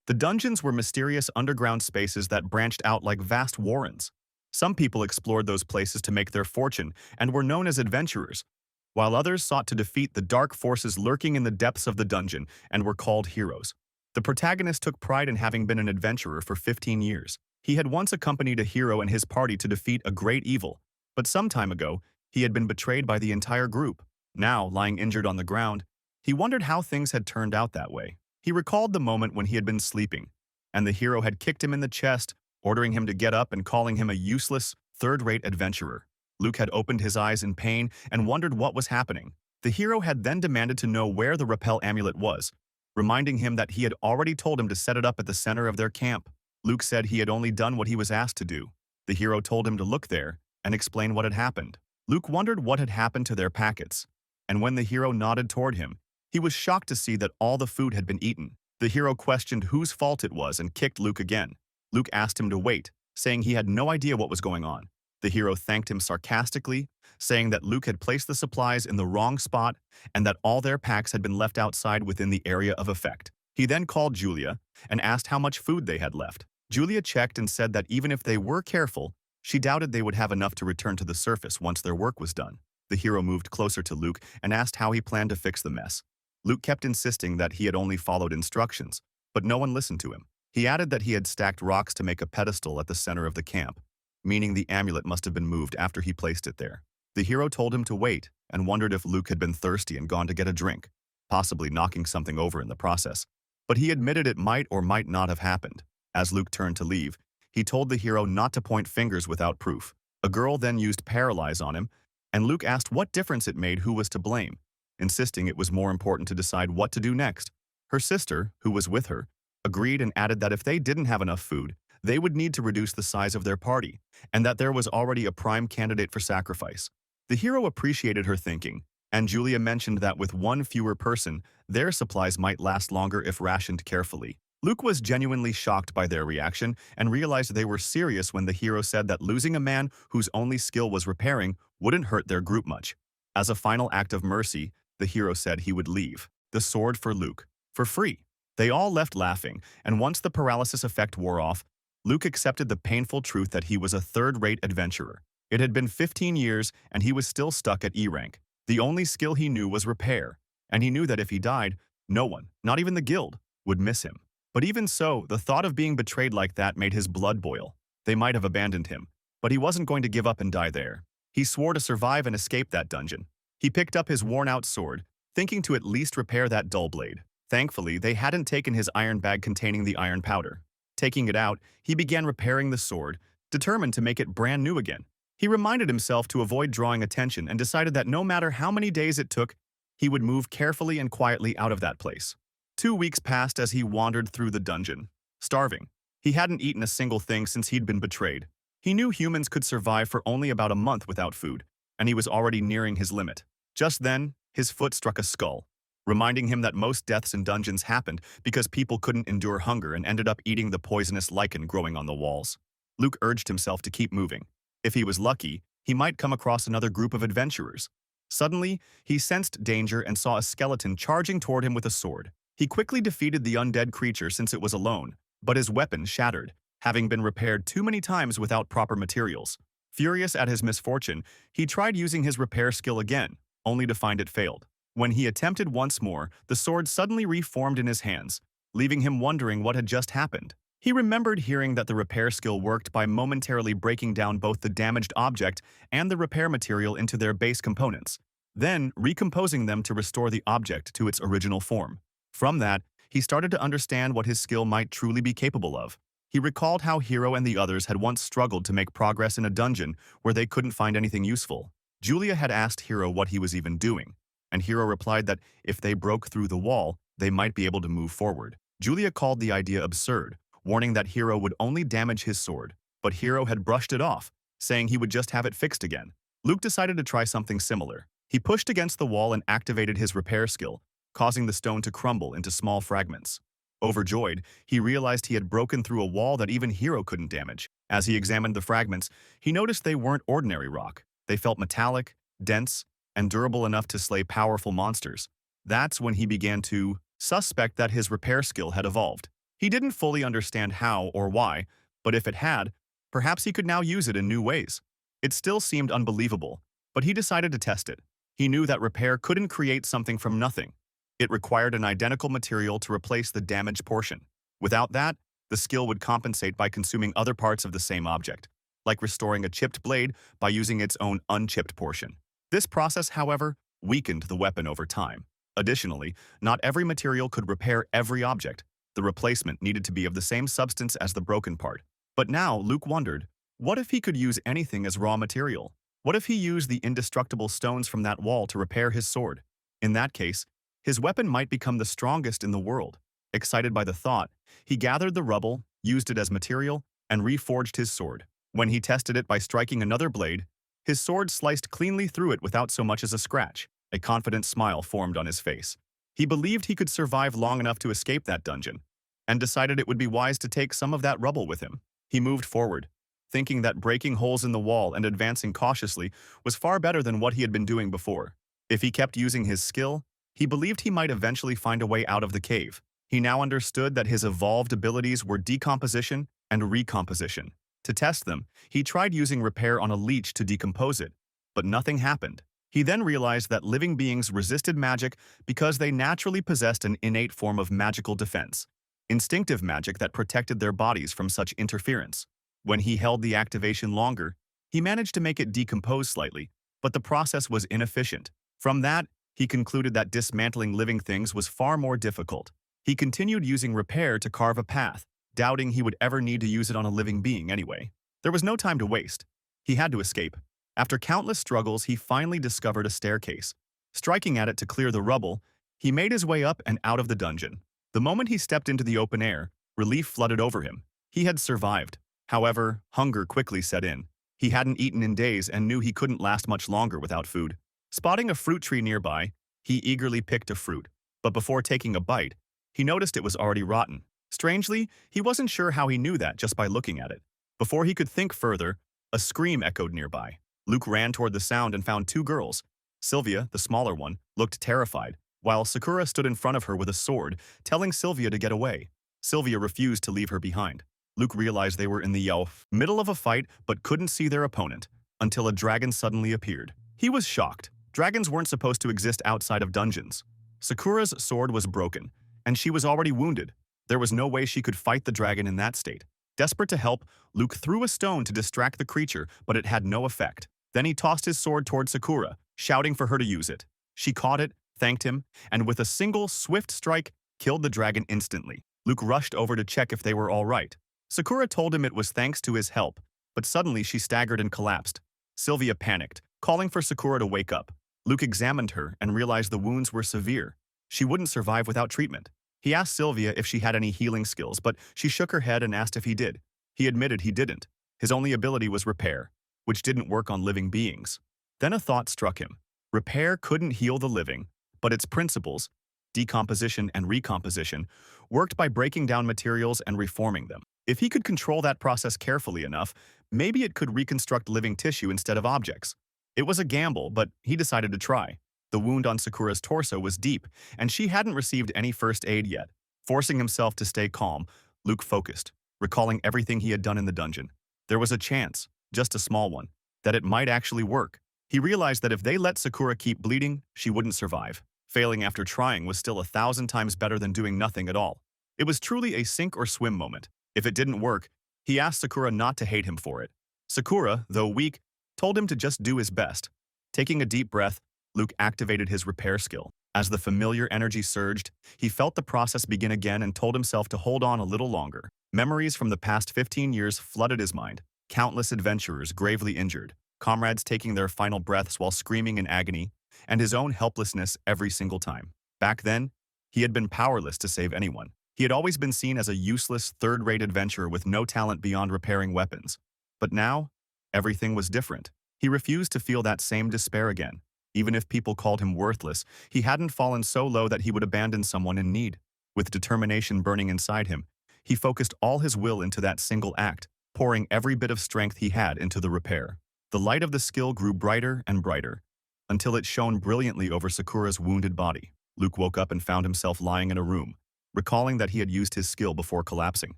The dungeons were mysterious underground spaces that branched out like vast warrens. Some people explored those places to make their fortune and were known as adventurers, while others sought to defeat the dark forces lurking in the depths of the dungeon and were called heroes. The protagonist took pride in having been an adventurer for 15 years. He had once accompanied a hero and his party to defeat a great evil, but some time ago, he had been betrayed by the entire group. Now, lying injured on the ground, he wondered how things had turned out that way. He recalled the moment when he had been sleeping, and the hero had kicked him in the chest, ordering him to get up and calling him a useless, third-rate adventurer. Luke had opened his eyes in pain and wondered what was happening. The hero had then demanded to know where the repel amulet was, reminding him that he had already told him to set it up at the center of their camp. Luke said he had only done what he was asked to do. The hero told him to look there and explain what had happened. Luke wondered what had happened to their packets, and when the hero nodded toward him, he was shocked to see that all the food had been eaten. The hero questioned whose fault it was and kicked Luke again. Luke asked him to wait, saying he had no idea what was going on. The hero thanked him sarcastically, saying that Luke had placed the supplies in the wrong spot and that all their packs had been left outside within the area of effect. He then called Julia and asked how much food they had left. Julia checked and said that even if they were careful, she doubted they would have enough to return to the surface once their work was done. The hero moved closer to Luke and asked how he planned to fix the mess. Luke kept insisting that he had only followed instructions, but no one listened to him. He added that he had stacked rocks to make a pedestal at the center of the camp, meaning the amulet must have been moved after he placed it there. The hero told him to wait and wondered if Luke had been thirsty and gone to get a drink, possibly knocking something over in the process. But he admitted it might or might not have happened. As Luke turned to leave, he told the hero not to point fingers without proof. A girl then used paralyze on him, and Luke asked what difference it made who was to blame, insisting it was more important to decide what to do next. Her sister, who was with her, agreed and added that if they didn't have enough food, they would need to reduce the size of their party, and that there was already a prime candidate for sacrifice. The hero appreciated her thinking, and Julia mentioned that with one fewer person, their supplies might last longer if rationed carefully. Luke was genuinely shocked by their reaction and realized they were serious when the hero said that losing a man whose only skill was repairing wouldn't hurt their group much. As a final act of mercy, the hero said he would leave the sword for Luke, for free. They all left laughing, and once the paralysis effect wore off, Luke accepted the painful truth that he was a third-rate adventurer. It had been 15 years, and he was still stuck at E rank. The only skill he knew was repair, and he knew that if he died, no one, not even the guild, would miss him. But even so, the thought of being betrayed like that made his blood boil. They might have abandoned him, but he wasn't going to give up and die there. He swore to survive and escape that dungeon. He picked up his worn-out sword, thinking to at least repair that dull blade. Thankfully, they hadn't taken his iron bag containing the iron powder. Taking it out, he began repairing the sword, determined to make it brand new again. He reminded himself to avoid drawing attention and decided that no matter how many days it took, he would move carefully and quietly out of that place. 2 weeks passed as he wandered through the dungeon, starving. He hadn't eaten a single thing since he'd been betrayed. He knew humans could survive for only about a month without food, and he was already nearing his limit. Just then, his foot struck a skull, reminding him that most deaths in dungeons happened because people couldn't endure hunger and ended up eating the poisonous lichen growing on the walls. Luke urged himself to keep moving. If he was lucky, he might come across another group of adventurers. Suddenly, he sensed danger and saw a skeleton charging toward him with a sword. He quickly defeated the undead creature since it was alone, but his weapon shattered, having been repaired too many times without proper materials. Furious at his misfortune, he tried using his repair skill again, only to find it failed. When he attempted once more, the sword suddenly reformed in his hands, leaving him wondering what had just happened. He remembered hearing that the repair skill worked by momentarily breaking down both the damaged object and the repair material into their base components, then recomposing them to restore the object to its original form. From that, he started to understand what his skill might truly be capable of. He recalled how Hero and the others had once struggled to make progress in a dungeon where they couldn't find anything useful. Julia had asked Hero what he was even doing, and Hero replied that if they broke through the wall, they might be able to move forward. Julia called the idea absurd, warning that Hero would only damage his sword, but Hero had brushed it off, saying he would just have it fixed again. Luke decided to try something similar. He pushed against the wall and activated his repair skill, causing the stone to crumble into small fragments. Overjoyed, he realized he had broken through a wall that even Hero couldn't damage. As he examined the fragments, he noticed they weren't ordinary rock. They felt metallic, dense, and durable enough to slay powerful monsters. That's when he began to suspect that his repair skill had evolved. He didn't fully understand how or why, but if it had, perhaps he could now use it in new ways. It still seemed unbelievable, but he decided to test it. He knew that repair couldn't create something from nothing. It required an identical material to replace the damaged portion. Without that, the skill would compensate by consuming other parts of the same object, like restoring a chipped blade by using its own unchipped portion. This process, however, weakened the weapon over time. Additionally, not every material could repair every object. The replacement needed to be of the same substance as the broken part. But now, Luke wondered, what if he could use anything as raw material? What if he used the indestructible stones from that wall to repair his sword? In that case, his weapon might become the strongest in the world. Excited by the thought, he gathered the rubble, used it as material, and reforged his sword. When he tested it by striking another blade, his sword sliced cleanly through it without so much as a scratch. A confident smile formed on his face. He believed he could survive long enough to escape that dungeon, and decided it would be wise to take some of that rubble with him. He moved forward, thinking that breaking holes in the wall and advancing cautiously was far better than what he had been doing before. If he kept using his skill, he believed he might eventually find a way out of the cave. He now understood that his evolved abilities were decomposition and recomposition. To test them, he tried using repair on a leech to decompose it, but nothing happened. He then realized that living beings resisted magic because they naturally possessed an innate form of magical defense, instinctive magic that protected their bodies from such interference. When he held the activation longer, he managed to make it decompose slightly, but the process was inefficient. From that, he concluded that dismantling living things was far more difficult. He continued using repair to carve a path, doubting he would ever need to use it on a living being anyway. There was no time to waste. He had to escape. After countless struggles, he finally discovered a staircase. Striking at it to clear the rubble, he made his way up and out of the dungeon. The moment he stepped into the open air, relief flooded over him. He had survived. However, hunger quickly set in. He hadn't eaten in days and knew he couldn't last much longer without food. Spotting a fruit tree nearby, he eagerly picked a fruit. But before taking a bite, he noticed it was already rotten. Strangely, he wasn't sure how he knew that just by looking at it. Before he could think further, a scream echoed nearby. Luke ran toward the sound and found two girls. Sylvia, the smaller one, looked terrified, while Sakura stood in front of her with a sword, telling Sylvia to get away. Sylvia refused to leave her behind. Luke realized they were in the middle of a fight but couldn't see their opponent, until a dragon suddenly appeared. He was shocked. Dragons weren't supposed to exist outside of dungeons. Sakura's sword was broken, and she was already wounded. There was no way she could fight the dragon in that state. Desperate to help, Luke threw a stone to distract the creature, but it had no effect. Then he tossed his sword toward Sakura, shouting for her to use it. She caught it, thanked him, and with a single, swift strike, killed the dragon instantly. Luke rushed over to check if they were all right. Sakura told him it was thanks to his help, but suddenly she staggered and collapsed. Sylvia panicked, calling for Sakura to wake up. Luke examined her and realized the wounds were severe. She wouldn't survive without treatment. He asked Sylvia if she had any healing skills, but she shook her head and asked if he did. He admitted he didn't. His only ability was repair, which didn't work on living beings. Then a thought struck him. Repair couldn't heal the living, but its principles, decomposition and recomposition, worked by breaking down materials and reforming them. If he could control that process carefully enough, maybe it could reconstruct living tissue instead of objects. It was a gamble, but he decided to try. The wound on Sakura's torso was deep, and she hadn't received any first aid yet. Forcing himself to stay calm, Luke focused, recalling everything he had done in the dungeon. There was a chance, just a small one, that it might actually work. He realized that if they let Sakura keep bleeding, she wouldn't survive. Failing after trying was still 1,000 times better than doing nothing at all. It was truly a sink or swim moment. If it didn't work, he asked Sakura not to hate him for it. Sakura, though weak, told him to just do his best. Taking a deep breath, Luke activated his repair skill. As the familiar energy surged, he felt the process begin again and told himself to hold on a little longer. Memories from the past 15 years flooded his mind. Countless adventurers gravely injured, comrades taking their final breaths while screaming in agony, and his own helplessness every single time. Back then, he had been powerless to save anyone. He had always been seen as a useless, third-rate adventurer with no talent beyond repairing weapons. But now, everything was different. He refused to feel that same despair again. Even if people called him worthless, he hadn't fallen so low that he would abandon someone in need. With determination burning inside him, he focused all his will into that single act, pouring every bit of strength he had into the repair. The light of the skill grew brighter and brighter, until it shone brilliantly over Sakura's wounded body. Luke woke up and found himself lying in a room, recalling that he had used his skill before collapsing.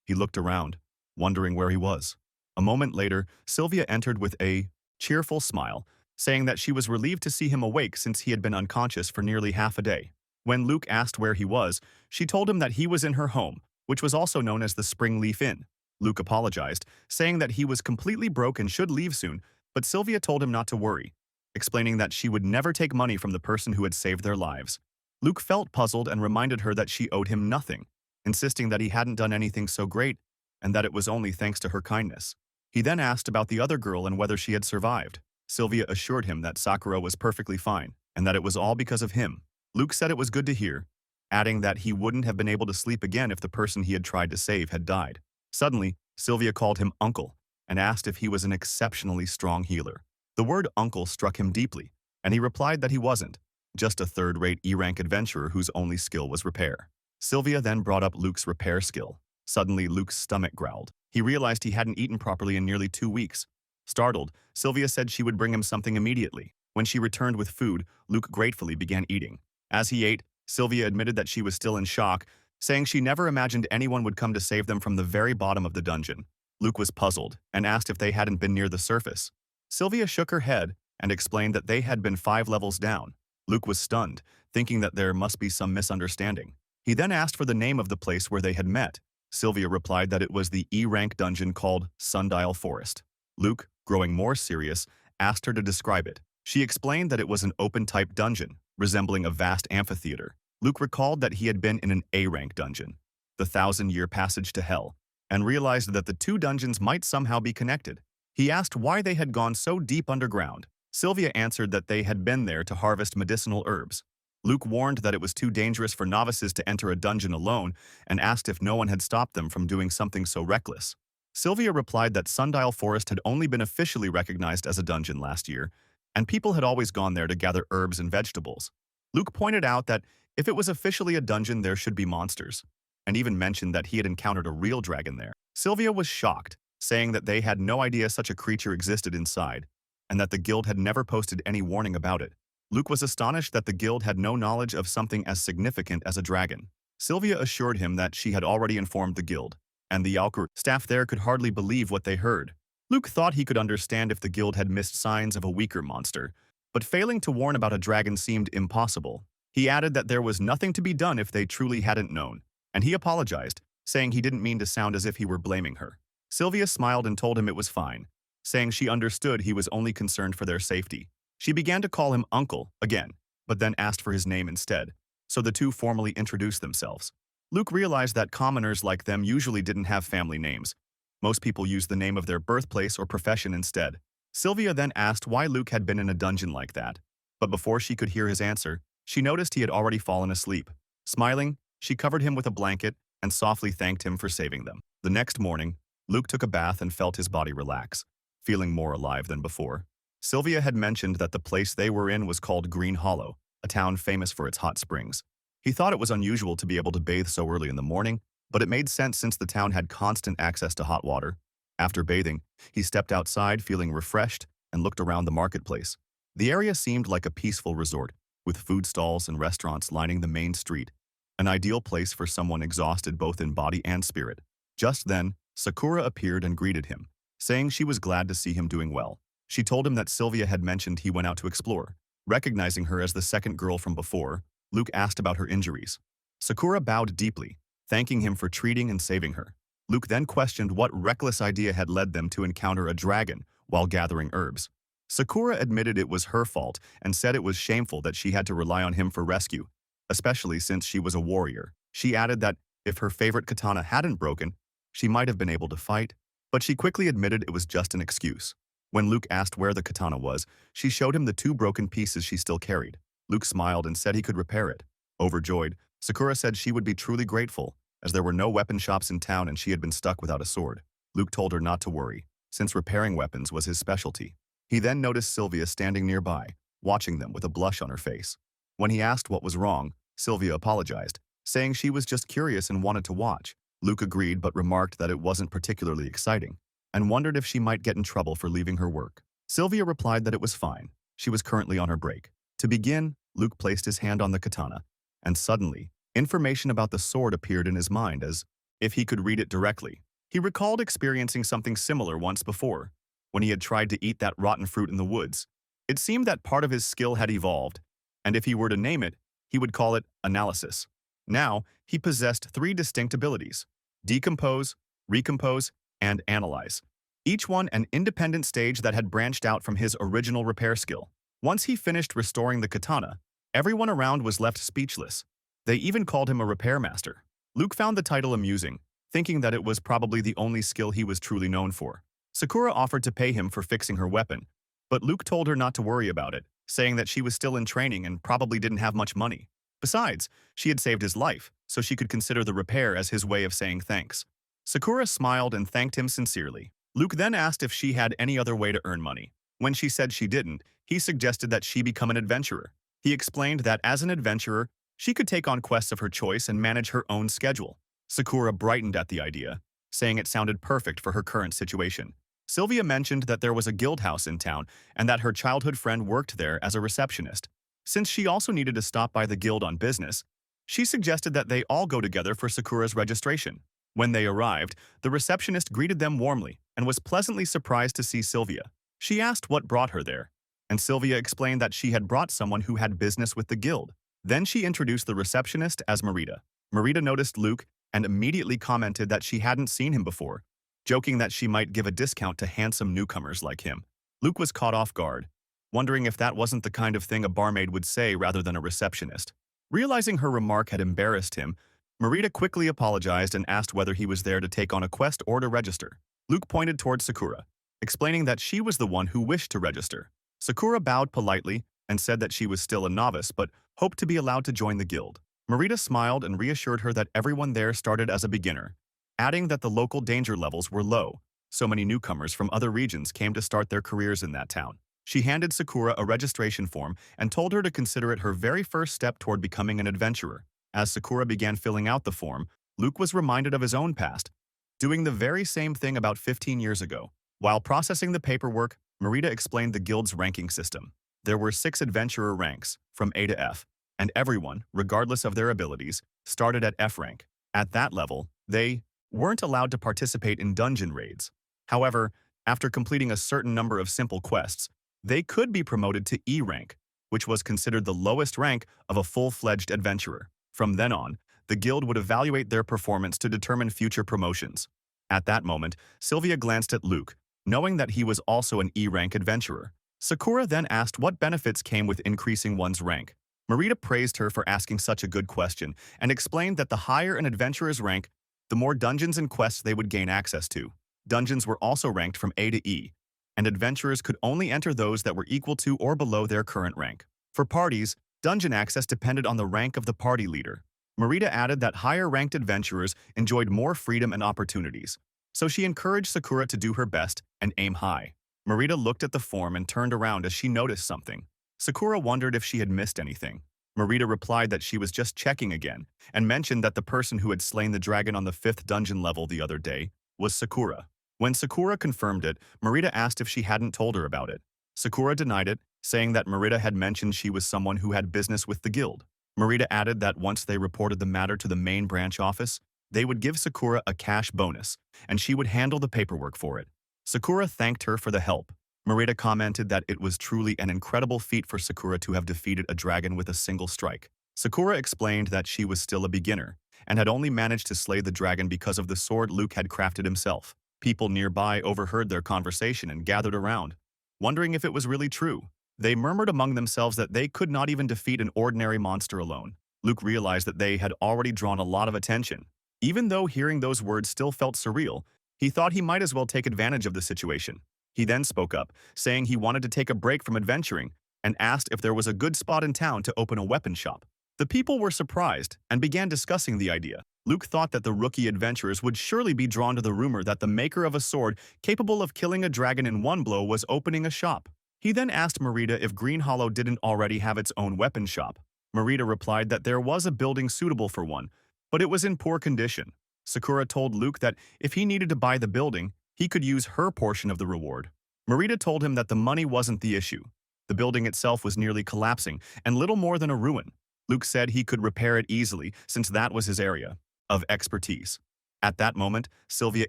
He looked around, wondering where he was. A moment later, Sylvia entered with a cheerful smile, saying that she was relieved to see him awake since he had been unconscious for nearly half a day. When Luke asked where he was, she told him that he was in her home, which was also known as the Springleaf Inn. Luke apologized, saying that he was completely broke and should leave soon, but Sylvia told him not to worry, explaining that she would never take money from the person who had saved their lives. Luke felt puzzled and reminded her that she owed him nothing, insisting that he hadn't done anything so great and that it was only thanks to her kindness. He then asked about the other girl and whether she had survived. Sylvia assured him that Sakura was perfectly fine and that it was all because of him. Luke said it was good to hear, adding that he wouldn't have been able to sleep again if the person he had tried to save had died. Suddenly, Sylvia called him uncle and asked if he was an exceptionally strong healer. The word uncle struck him deeply, and he replied that he wasn't, just a third-rate E-rank adventurer whose only skill was repair. Sylvia then brought up Luke's repair skill. Suddenly, Luke's stomach growled. He realized he hadn't eaten properly in nearly 2 weeks. Startled, Sylvia said she would bring him something immediately. When she returned with food, Luke gratefully began eating. As he ate, Sylvia admitted that she was still in shock, saying she never imagined anyone would come to save them from the very bottom of the dungeon. Luke was puzzled and asked if they hadn't been near the surface. Sylvia shook her head and explained that they had been 5 levels down. Luke was stunned, thinking that there must be some misunderstanding. He then asked for the name of the place where they had met. Sylvia replied that it was the E-rank dungeon called Sundial Forest. Luke, growing more serious, asked her to describe it. She explained that it was an open-type dungeon, resembling a vast amphitheater. Luke recalled that he had been in an A-rank dungeon, the 1,000-year passage to hell, and realized that the 2 dungeons might somehow be connected. He asked why they had gone so deep underground. Sylvia answered that they had been there to harvest medicinal herbs. Luke warned that it was too dangerous for novices to enter a dungeon alone and asked if no one had stopped them from doing something so reckless. Sylvia replied that Sundial Forest had only been officially recognized as a dungeon last year, and people had always gone there to gather herbs and vegetables. Luke pointed out that if it was officially a dungeon, there should be monsters, and even mentioned that he had encountered a real dragon there. Sylvia was shocked, saying that they had no idea such a creature existed inside, and that the guild had never posted any warning about it. Luke was astonished that the guild had no knowledge of something as significant as a dragon. Sylvia assured him that she had already informed the guild, and the Yalkur staff there could hardly believe what they heard. Luke thought he could understand if the guild had missed signs of a weaker monster, but failing to warn about a dragon seemed impossible. He added that there was nothing to be done if they truly hadn't known, and he apologized, saying he didn't mean to sound as if he were blaming her. Sylvia smiled and told him it was fine, saying she understood he was only concerned for their safety. She began to call him uncle again, but then asked for his name instead, so the two formally introduced themselves. Luke realized that commoners like them usually didn't have family names. Most people used the name of their birthplace or profession instead. Sylvia then asked why Luke had been in a dungeon like that, but before she could hear his answer, she noticed he had already fallen asleep. Smiling, she covered him with a blanket and softly thanked him for saving them. The next morning, Luke took a bath and felt his body relax, feeling more alive than before. Sylvia had mentioned that the place they were in was called Green Hollow, a town famous for its hot springs. He thought it was unusual to be able to bathe so early in the morning, but it made sense since the town had constant access to hot water. After bathing, he stepped outside feeling refreshed and looked around the marketplace. The area seemed like a peaceful resort, with food stalls and restaurants lining the main street, an ideal place for someone exhausted both in body and spirit. Just then, Sakura appeared and greeted him, saying she was glad to see him doing well. She told him that Sylvia had mentioned he went out to explore. Recognizing her as the second girl from before, Luke asked about her injuries. Sakura bowed deeply, thanking him for treating and saving her. Luke then questioned what reckless idea had led them to encounter a dragon while gathering herbs. Sakura admitted it was her fault and said it was shameful that she had to rely on him for rescue, especially since she was a warrior. She added that if her favorite katana hadn't broken, she might have been able to fight, but she quickly admitted it was just an excuse. When Luke asked where the katana was, she showed him the 2 broken pieces she still carried. Luke smiled and said he could repair it. Overjoyed, Sakura said she would be truly grateful, as there were no weapon shops in town and she had been stuck without a sword. Luke told her not to worry, since repairing weapons was his specialty. He then noticed Sylvia standing nearby, watching them with a blush on her face. When he asked what was wrong, Sylvia apologized, saying she was just curious and wanted to watch. Luke agreed but remarked that it wasn't particularly exciting, and wondered if she might get in trouble for leaving her work. Sylvia replied that it was fine. She was currently on her break. To begin, Luke placed his hand on the katana, and suddenly, Information about the sword appeared in his mind as if he could read it directly. He recalled experiencing something similar once before, when he had tried to eat that rotten fruit in the woods. It seemed that part of his skill had evolved, and if he were to name it, he would call it analysis. Now, he possessed three distinct abilities: decompose, recompose, and analyze, each one an independent stage that had branched out from his original repair skill. Once he finished restoring the katana, everyone around was left speechless. They even called him a repair master. Luke found the title amusing, thinking that it was probably the only skill he was truly known for. Sakura offered to pay him for fixing her weapon, but Luke told her not to worry about it, saying that she was still in training and probably didn't have much money. Besides, she had saved his life, so she could consider the repair as his way of saying thanks. Sakura smiled and thanked him sincerely. Luke then asked if she had any other way to earn money. When she said she didn't, he suggested that she become an adventurer. He explained that as an adventurer, she could take on quests of her choice and manage her own schedule. Sakura brightened at the idea, saying it sounded perfect for her current situation. Sylvia mentioned that there was a guild house in town and that her childhood friend worked there as a receptionist. Since she also needed to stop by the guild on business, she suggested that they all go together for Sakura's registration. When they arrived, the receptionist greeted them warmly and was pleasantly surprised to see Sylvia. She asked what brought her there, and Sylvia explained that she had brought someone who had business with the guild. Then she introduced the receptionist as Marita. Marita noticed Luke and immediately commented that she hadn't seen him before, joking that she might give a discount to handsome newcomers like him. Luke was caught off guard, wondering if that wasn't the kind of thing a barmaid would say rather than a receptionist. Realizing her remark had embarrassed him, Marita quickly apologized and asked whether he was there to take on a quest or to register. Luke pointed towards Sakura, explaining that she was the one who wished to register. Sakura bowed politely and said that she was still a novice but hoped to be allowed to join the guild. Marita smiled and reassured her that everyone there started as a beginner, adding that the local danger levels were low. So many newcomers from other regions came to start their careers in that town. She handed Sakura a registration form and told her to consider it her very first step toward becoming an adventurer. As Sakura began filling out the form, Luke was reminded of his own past, doing the very same thing about 15 years ago. While processing the paperwork, Marita explained the guild's ranking system. There were 6 adventurer ranks, from A to F, and everyone, regardless of their abilities, started at F rank. At that level, they weren't allowed to participate in dungeon raids. However, after completing a certain number of simple quests, they could be promoted to E rank, which was considered the lowest rank of a full-fledged adventurer. From then on, the guild would evaluate their performance to determine future promotions. At that moment, Sylvia glanced at Luke, knowing that he was also an E-rank adventurer. Sakura then asked what benefits came with increasing one's rank. Marita praised her for asking such a good question and explained that the higher an adventurer's rank, the more dungeons and quests they would gain access to. Dungeons were also ranked from A to E, and adventurers could only enter those that were equal to or below their current rank. For parties, dungeon access depended on the rank of the party leader. Marita added that higher-ranked adventurers enjoyed more freedom and opportunities, so she encouraged Sakura to do her best and aim high. Marita looked at the form and turned around as she noticed something. Sakura wondered if she had missed anything. Marita replied that she was just checking again and mentioned that the person who had slain the dragon on the 5th dungeon level the other day was Sakura. When Sakura confirmed it, Marita asked if she hadn't told her about it. Sakura denied it, saying that Marita had mentioned she was someone who had business with the guild. Marita added that once they reported the matter to the main branch office, they would give Sakura a cash bonus, and she would handle the paperwork for it. Sakura thanked her for the help. Marita commented that it was truly an incredible feat for Sakura to have defeated a dragon with a single strike. Sakura explained that she was still a beginner, and had only managed to slay the dragon because of the sword Luke had crafted himself. People nearby overheard their conversation and gathered around, wondering if it was really true. They murmured among themselves that they could not even defeat an ordinary monster alone. Luke realized that they had already drawn a lot of attention. Even though hearing those words still felt surreal, he thought he might as well take advantage of the situation. He then spoke up, saying he wanted to take a break from adventuring and asked if there was a good spot in town to open a weapon shop. The people were surprised and began discussing the idea. Luke thought that the rookie adventurers would surely be drawn to the rumor that the maker of a sword capable of killing a dragon in one blow was opening a shop. He then asked Marita if Green Hollow didn't already have its own weapon shop. Marita replied that there was a building suitable for one, but it was in poor condition. Sakura told Luke that if he needed to buy the building, he could use her portion of the reward. Marita told him that the money wasn't the issue. The building itself was nearly collapsing and little more than a ruin. Luke said he could repair it easily since that was his area of expertise. At that moment, Sylvia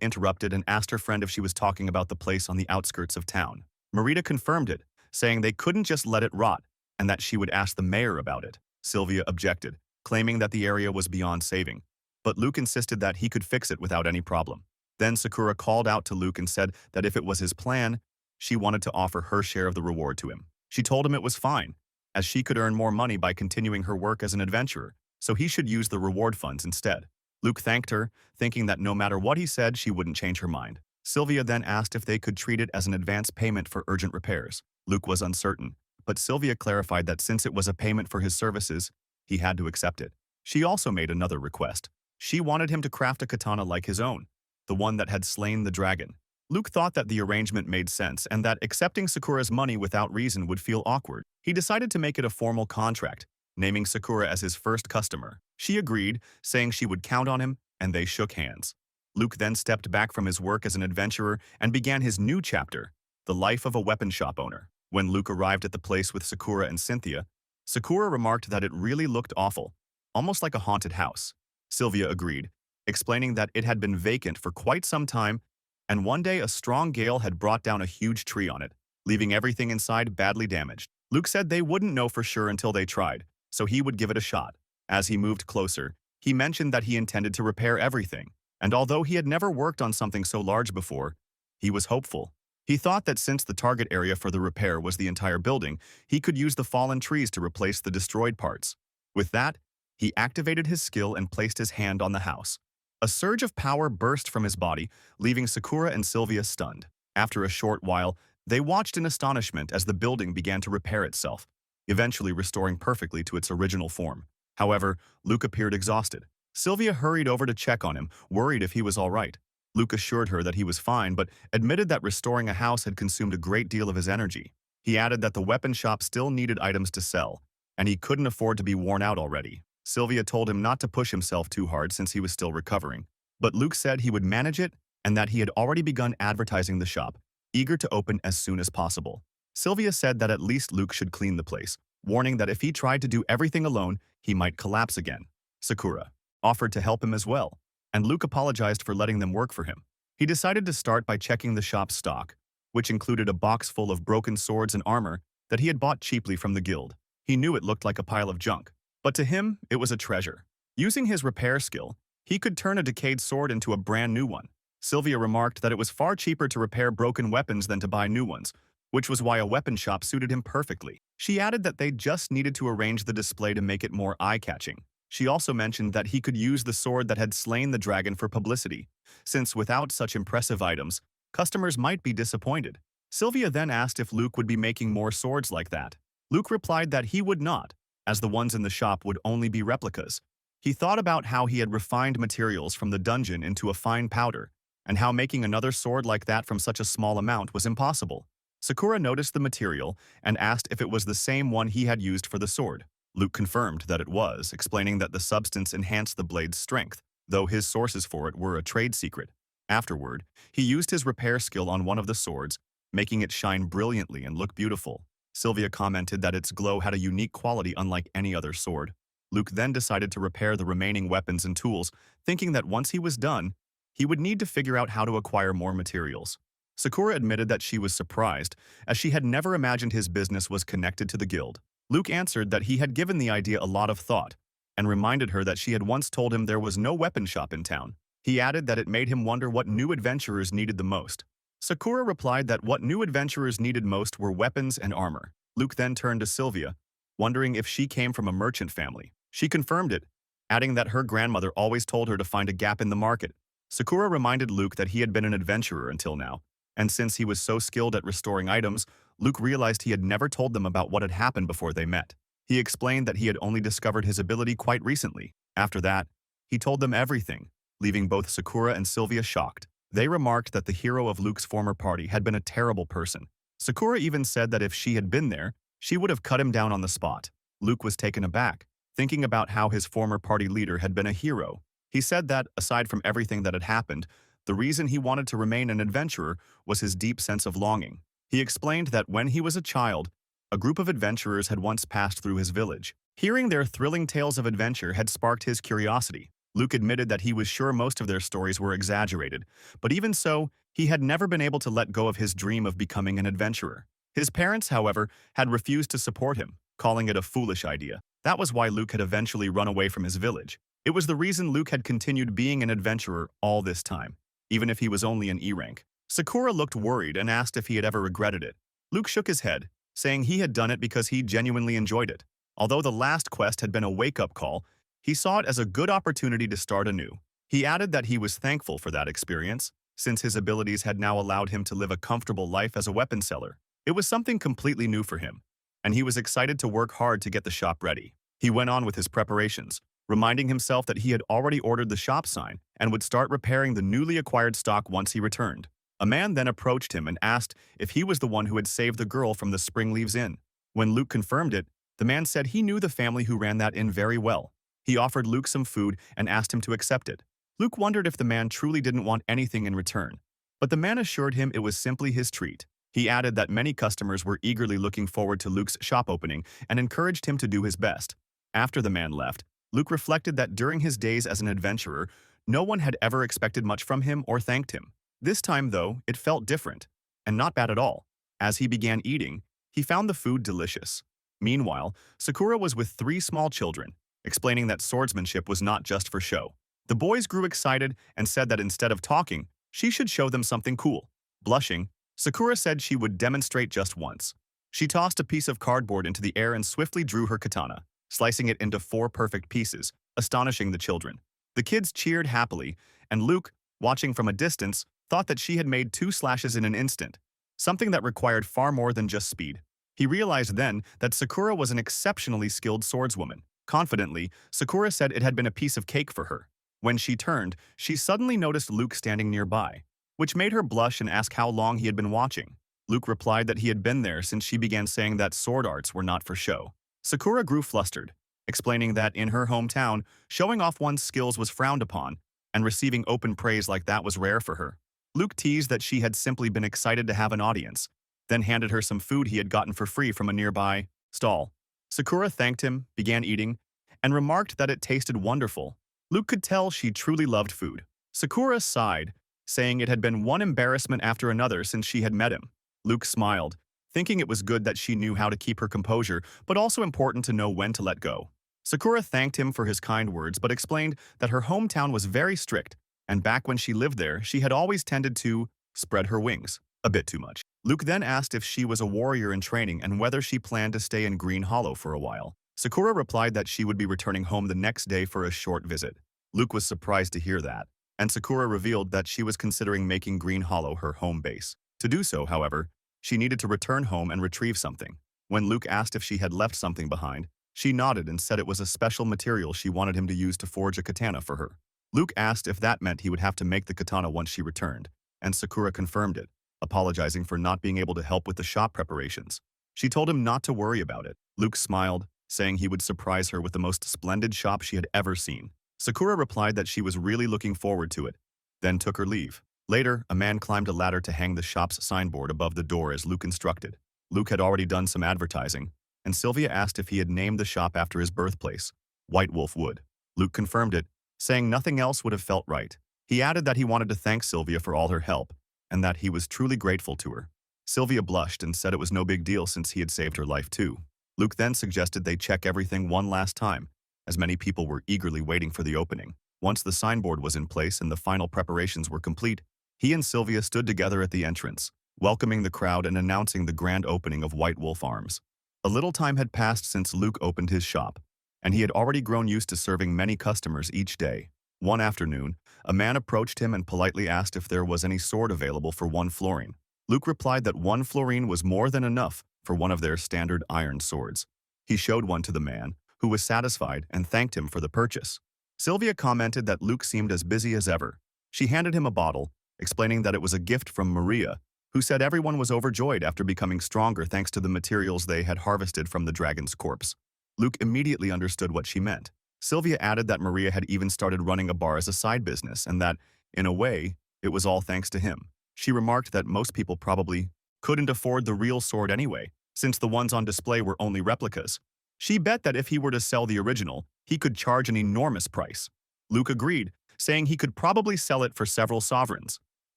interrupted and asked her friend if she was talking about the place on the outskirts of town. Marita confirmed it, saying they couldn't just let it rot and that she would ask the mayor about it. Sylvia objected, claiming that the area was beyond saving, but Luke insisted that he could fix it without any problem. Then Sakura called out to Luke and said that if it was his plan, she wanted to offer her share of the reward to him. She told him it was fine, as she could earn more money by continuing her work as an adventurer, so he should use the reward funds instead. Luke thanked her, thinking that no matter what he said, she wouldn't change her mind. Sylvia then asked if they could treat it as an advance payment for urgent repairs. Luke was uncertain, but Sylvia clarified that since it was a payment for his services, he had to accept it. She also made another request. She wanted him to craft a katana like his own, the one that had slain the dragon. Luke thought that the arrangement made sense and that accepting Sakura's money without reason would feel awkward. He decided to make it a formal contract, naming Sakura as his first customer. She agreed, saying she would count on him, and they shook hands. Luke then stepped back from his work as an adventurer and began his new chapter, the life of a weapon shop owner. When Luke arrived at the place with Sakura and Cynthia, Sakura remarked that it really looked awful, almost like a haunted house. Sylvia agreed, explaining that it had been vacant for quite some time, and one day a strong gale had brought down a huge tree on it, leaving everything inside badly damaged. Luke said they wouldn't know for sure until they tried, so he would give it a shot. As he moved closer, he mentioned that he intended to repair everything, and although he had never worked on something so large before, he was hopeful. He thought that since the target area for the repair was the entire building, he could use the fallen trees to replace the destroyed parts. With that, he activated his skill and placed his hand on the house. A surge of power burst from his body, leaving Sakura and Sylvia stunned. After a short while, they watched in astonishment as the building began to repair itself, eventually restoring perfectly to its original form. However, Luke appeared exhausted. Sylvia hurried over to check on him, worried if he was all right. Luke assured her that he was fine, but admitted that restoring a house had consumed a great deal of his energy. He added that the weapon shop still needed items to sell, and he couldn't afford to be worn out already. Sylvia told him not to push himself too hard since he was still recovering, but Luke said he would manage it and that he had already begun advertising the shop, eager to open as soon as possible. Sylvia said that at least Luke should clean the place, warning that if he tried to do everything alone, he might collapse again. Sakura offered to help him as well, and Luke apologized for letting them work for him. He decided to start by checking the shop's stock, which included a box full of broken swords and armor that he had bought cheaply from the guild. He knew it looked like a pile of junk, but to him, it was a treasure. Using his repair skill, he could turn a decayed sword into a brand new one. Sylvia remarked that it was far cheaper to repair broken weapons than to buy new ones, which was why a weapon shop suited him perfectly. She added that they just needed to arrange the display to make it more eye-catching. She also mentioned that he could use the sword that had slain the dragon for publicity, since without such impressive items, customers might be disappointed. Sylvia then asked if Luke would be making more swords like that. Luke replied that he would not, as the ones in the shop would only be replicas. He thought about how he had refined materials from the dungeon into a fine powder, and how making another sword like that from such a small amount was impossible. Sakura noticed the material and asked if it was the same one he had used for the sword. Luke confirmed that it was, explaining that the substance enhanced the blade's strength, though his sources for it were a trade secret. Afterward, he used his repair skill on one of the swords, making it shine brilliantly and look beautiful. Sylvia commented that its glow had a unique quality unlike any other sword. Luke then decided to repair the remaining weapons and tools, thinking that once he was done, he would need to figure out how to acquire more materials. Sakura admitted that she was surprised, as she had never imagined his business was connected to the guild. Luke answered that he had given the idea a lot of thought, and reminded her that she had once told him there was no weapon shop in town. He added that it made him wonder what new adventurers needed the most. Sakura replied that what new adventurers needed most were weapons and armor. Luke then turned to Sylvia, wondering if she came from a merchant family. She confirmed it, adding that her grandmother always told her to find a gap in the market. Sakura reminded Luke that he had been an adventurer until now, and since he was so skilled at restoring items, Luke realized he had never told them about what had happened before they met. He explained that he had only discovered his ability quite recently. After that, he told them everything, leaving both Sakura and Sylvia shocked. They remarked that the hero of Luke's former party had been a terrible person. Sakura even said that if she had been there, she would have cut him down on the spot. Luke was taken aback, thinking about how his former party leader had been a hero. He said that, aside from everything that had happened, the reason he wanted to remain an adventurer was his deep sense of longing. He explained that when he was a child, A group of adventurers had once passed through his village. Hearing their thrilling tales of adventure had sparked his curiosity. Luke admitted that he was sure most of their stories were exaggerated, but even so, he had never been able to let go of his dream of becoming an adventurer. His parents, however, had refused to support him, calling it a foolish idea. That was why Luke had eventually run away from his village. It was the reason Luke had continued being an adventurer all this time, even if he was only an E rank. Sakura looked worried and asked if he had ever regretted it. Luke shook his head, saying he had done it because he genuinely enjoyed it. Although the last quest had been a wake-up call, he saw it as a good opportunity to start anew. He added that he was thankful for that experience, since his abilities had now allowed him to live a comfortable life as a weapon seller. It was something completely new for him, and he was excited to work hard to get the shop ready. He went on with his preparations, reminding himself that he had already ordered the shop sign and would start repairing the newly acquired stock once he returned. A man then approached him and asked if he was the one who had saved the girl from the Spring Leaves Inn. When Luke confirmed it, the man said he knew the family who ran that inn very well. He offered Luke some food and asked him to accept it. Luke wondered if the man truly didn't want anything in return, but the man assured him it was simply his treat. He added that many customers were eagerly looking forward to Luke's shop opening and encouraged him to do his best. After the man left, Luke reflected that during his days as an adventurer, no one had ever expected much from him or thanked him. This time, though, it felt different, and not bad at all. As he began eating, he found the food delicious. Meanwhile, Sakura was with 3 small children, explaining that swordsmanship was not just for show. The boys grew excited and said that instead of talking, she should show them something cool. Blushing, Sakura said she would demonstrate just once. She tossed a piece of cardboard into the air and swiftly drew her katana, slicing it into 4 perfect pieces, astonishing the children. The kids cheered happily, and Luke, watching from a distance, thought that she had made 2 slashes in an instant, something that required far more than just speed. He realized then that Sakura was an exceptionally skilled swordswoman. Confidently, Sakura said it had been a piece of cake for her. When she turned, she suddenly noticed Luke standing nearby, which made her blush and ask how long he had been watching. Luke replied that he had been there since she began saying that sword arts were not for show. Sakura grew flustered, explaining that in her hometown, showing off one's skills was frowned upon, and receiving open praise like that was rare for her. Luke teased that she had simply been excited to have an audience, then handed her some food he had gotten for free from a nearby stall. Sakura thanked him, began eating, and remarked that it tasted wonderful. Luke could tell she truly loved food. Sakura sighed, saying it had been one embarrassment after another since she had met him. Luke smiled, thinking it was good that she knew how to keep her composure, but also important to know when to let go. Sakura thanked him for his kind words but explained that her hometown was very strict, and back when she lived there, she had always tended to spread her wings a bit too much. Luke then asked if she was a warrior in training and whether she planned to stay in Green Hollow for a while. Sakura replied that she would be returning home the next day for a short visit. Luke was surprised to hear that, and Sakura revealed that she was considering making Green Hollow her home base. To do so, however, she needed to return home and retrieve something. When Luke asked if she had left something behind, she nodded and said it was a special material she wanted him to use to forge a katana for her. Luke asked if that meant he would have to make the katana once she returned, and Sakura confirmed it, apologizing for not being able to help with the shop preparations. She told him not to worry about it. Luke smiled, saying he would surprise her with the most splendid shop she had ever seen. Sakura replied that she was really looking forward to it, then took her leave. Later, a man climbed a ladder to hang the shop's signboard above the door as Luke instructed. Luke had already done some advertising, and Sylvia asked if he had named the shop after his birthplace, White Wolf Wood. Luke confirmed it, saying nothing else would have felt right. He added that he wanted to thank Sylvia for all her help, and that he was truly grateful to her. Sylvia blushed and said it was no big deal since he had saved her life too. Luke then suggested they check everything one last time, as many people were eagerly waiting for the opening. Once the signboard was in place and the final preparations were complete, he and Sylvia stood together at the entrance, welcoming the crowd and announcing the grand opening of White Wolf Arms. A little time had passed since Luke opened his shop, and he had already grown used to serving many customers each day. One afternoon, a man approached him and politely asked if there was any sword available for 1 florine. Luke replied that 1 florine was more than enough for one of their standard iron swords. He showed one to the man, who was satisfied and thanked him for the purchase. Sylvia commented that Luke seemed as busy as ever. She handed him a bottle, explaining that it was a gift from Maria, who said everyone was overjoyed after becoming stronger thanks to the materials they had harvested from the dragon's corpse. Luke immediately understood what she meant. Sylvia added that Maria had even started running a bar as a side business and that, in a way, it was all thanks to him. She remarked that most people probably couldn't afford the real sword anyway, since the ones on display were only replicas. She bet that if he were to sell the original, he could charge an enormous price. Luke agreed, saying he could probably sell it for several sovereigns.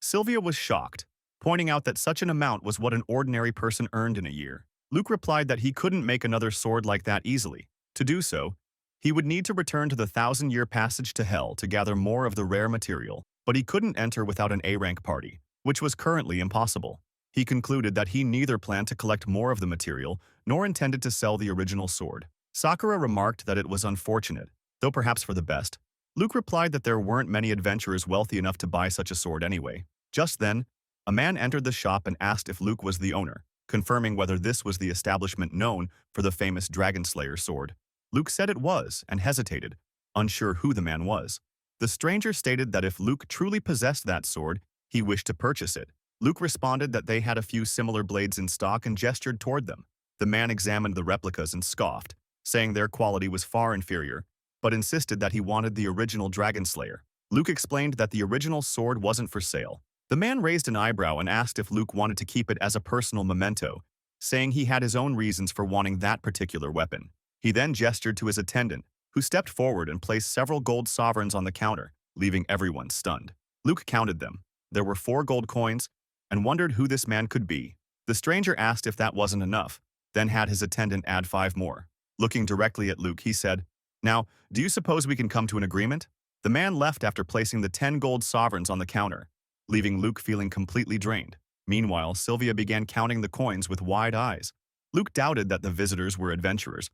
Sylvia was shocked, pointing out that such an amount was what an ordinary person earned in a year. Luke replied that he couldn't make another sword like that easily. To do so, he would need to return to the 1,000-year passage to hell to gather more of the rare material, but he couldn't enter without an A-rank party, which was currently impossible. He concluded that he neither planned to collect more of the material nor intended to sell the original sword. Sakura remarked that it was unfortunate, though perhaps for the best. Luke replied that there weren't many adventurers wealthy enough to buy such a sword anyway. Just then, a man entered the shop and asked if Luke was the owner, confirming whether this was the establishment known for the famous Dragon Slayer sword. Luke said it was and hesitated, unsure who the man was. The stranger stated that if Luke truly possessed that sword, he wished to purchase it. Luke responded that they had a few similar blades in stock and gestured toward them. The man examined the replicas and scoffed, saying their quality was far inferior, but insisted that he wanted the original Dragon Slayer. Luke explained that the original sword wasn't for sale. The man raised an eyebrow and asked if Luke wanted to keep it as a personal memento, saying he had his own reasons for wanting that particular weapon. He then gestured to his attendant, who stepped forward and placed several gold sovereigns on the counter, leaving everyone stunned. Luke counted them. There were 4 gold coins, and wondered who this man could be. The stranger asked if that wasn't enough, then had his attendant add 5 more. Looking directly at Luke, he said, "Now, do you suppose we can come to an agreement?" The man left after placing the 10 gold sovereigns on the counter, leaving Luke feeling completely drained. Meanwhile, Sylvia began counting the coins with wide eyes. Luke doubted that the visitors were adventurers.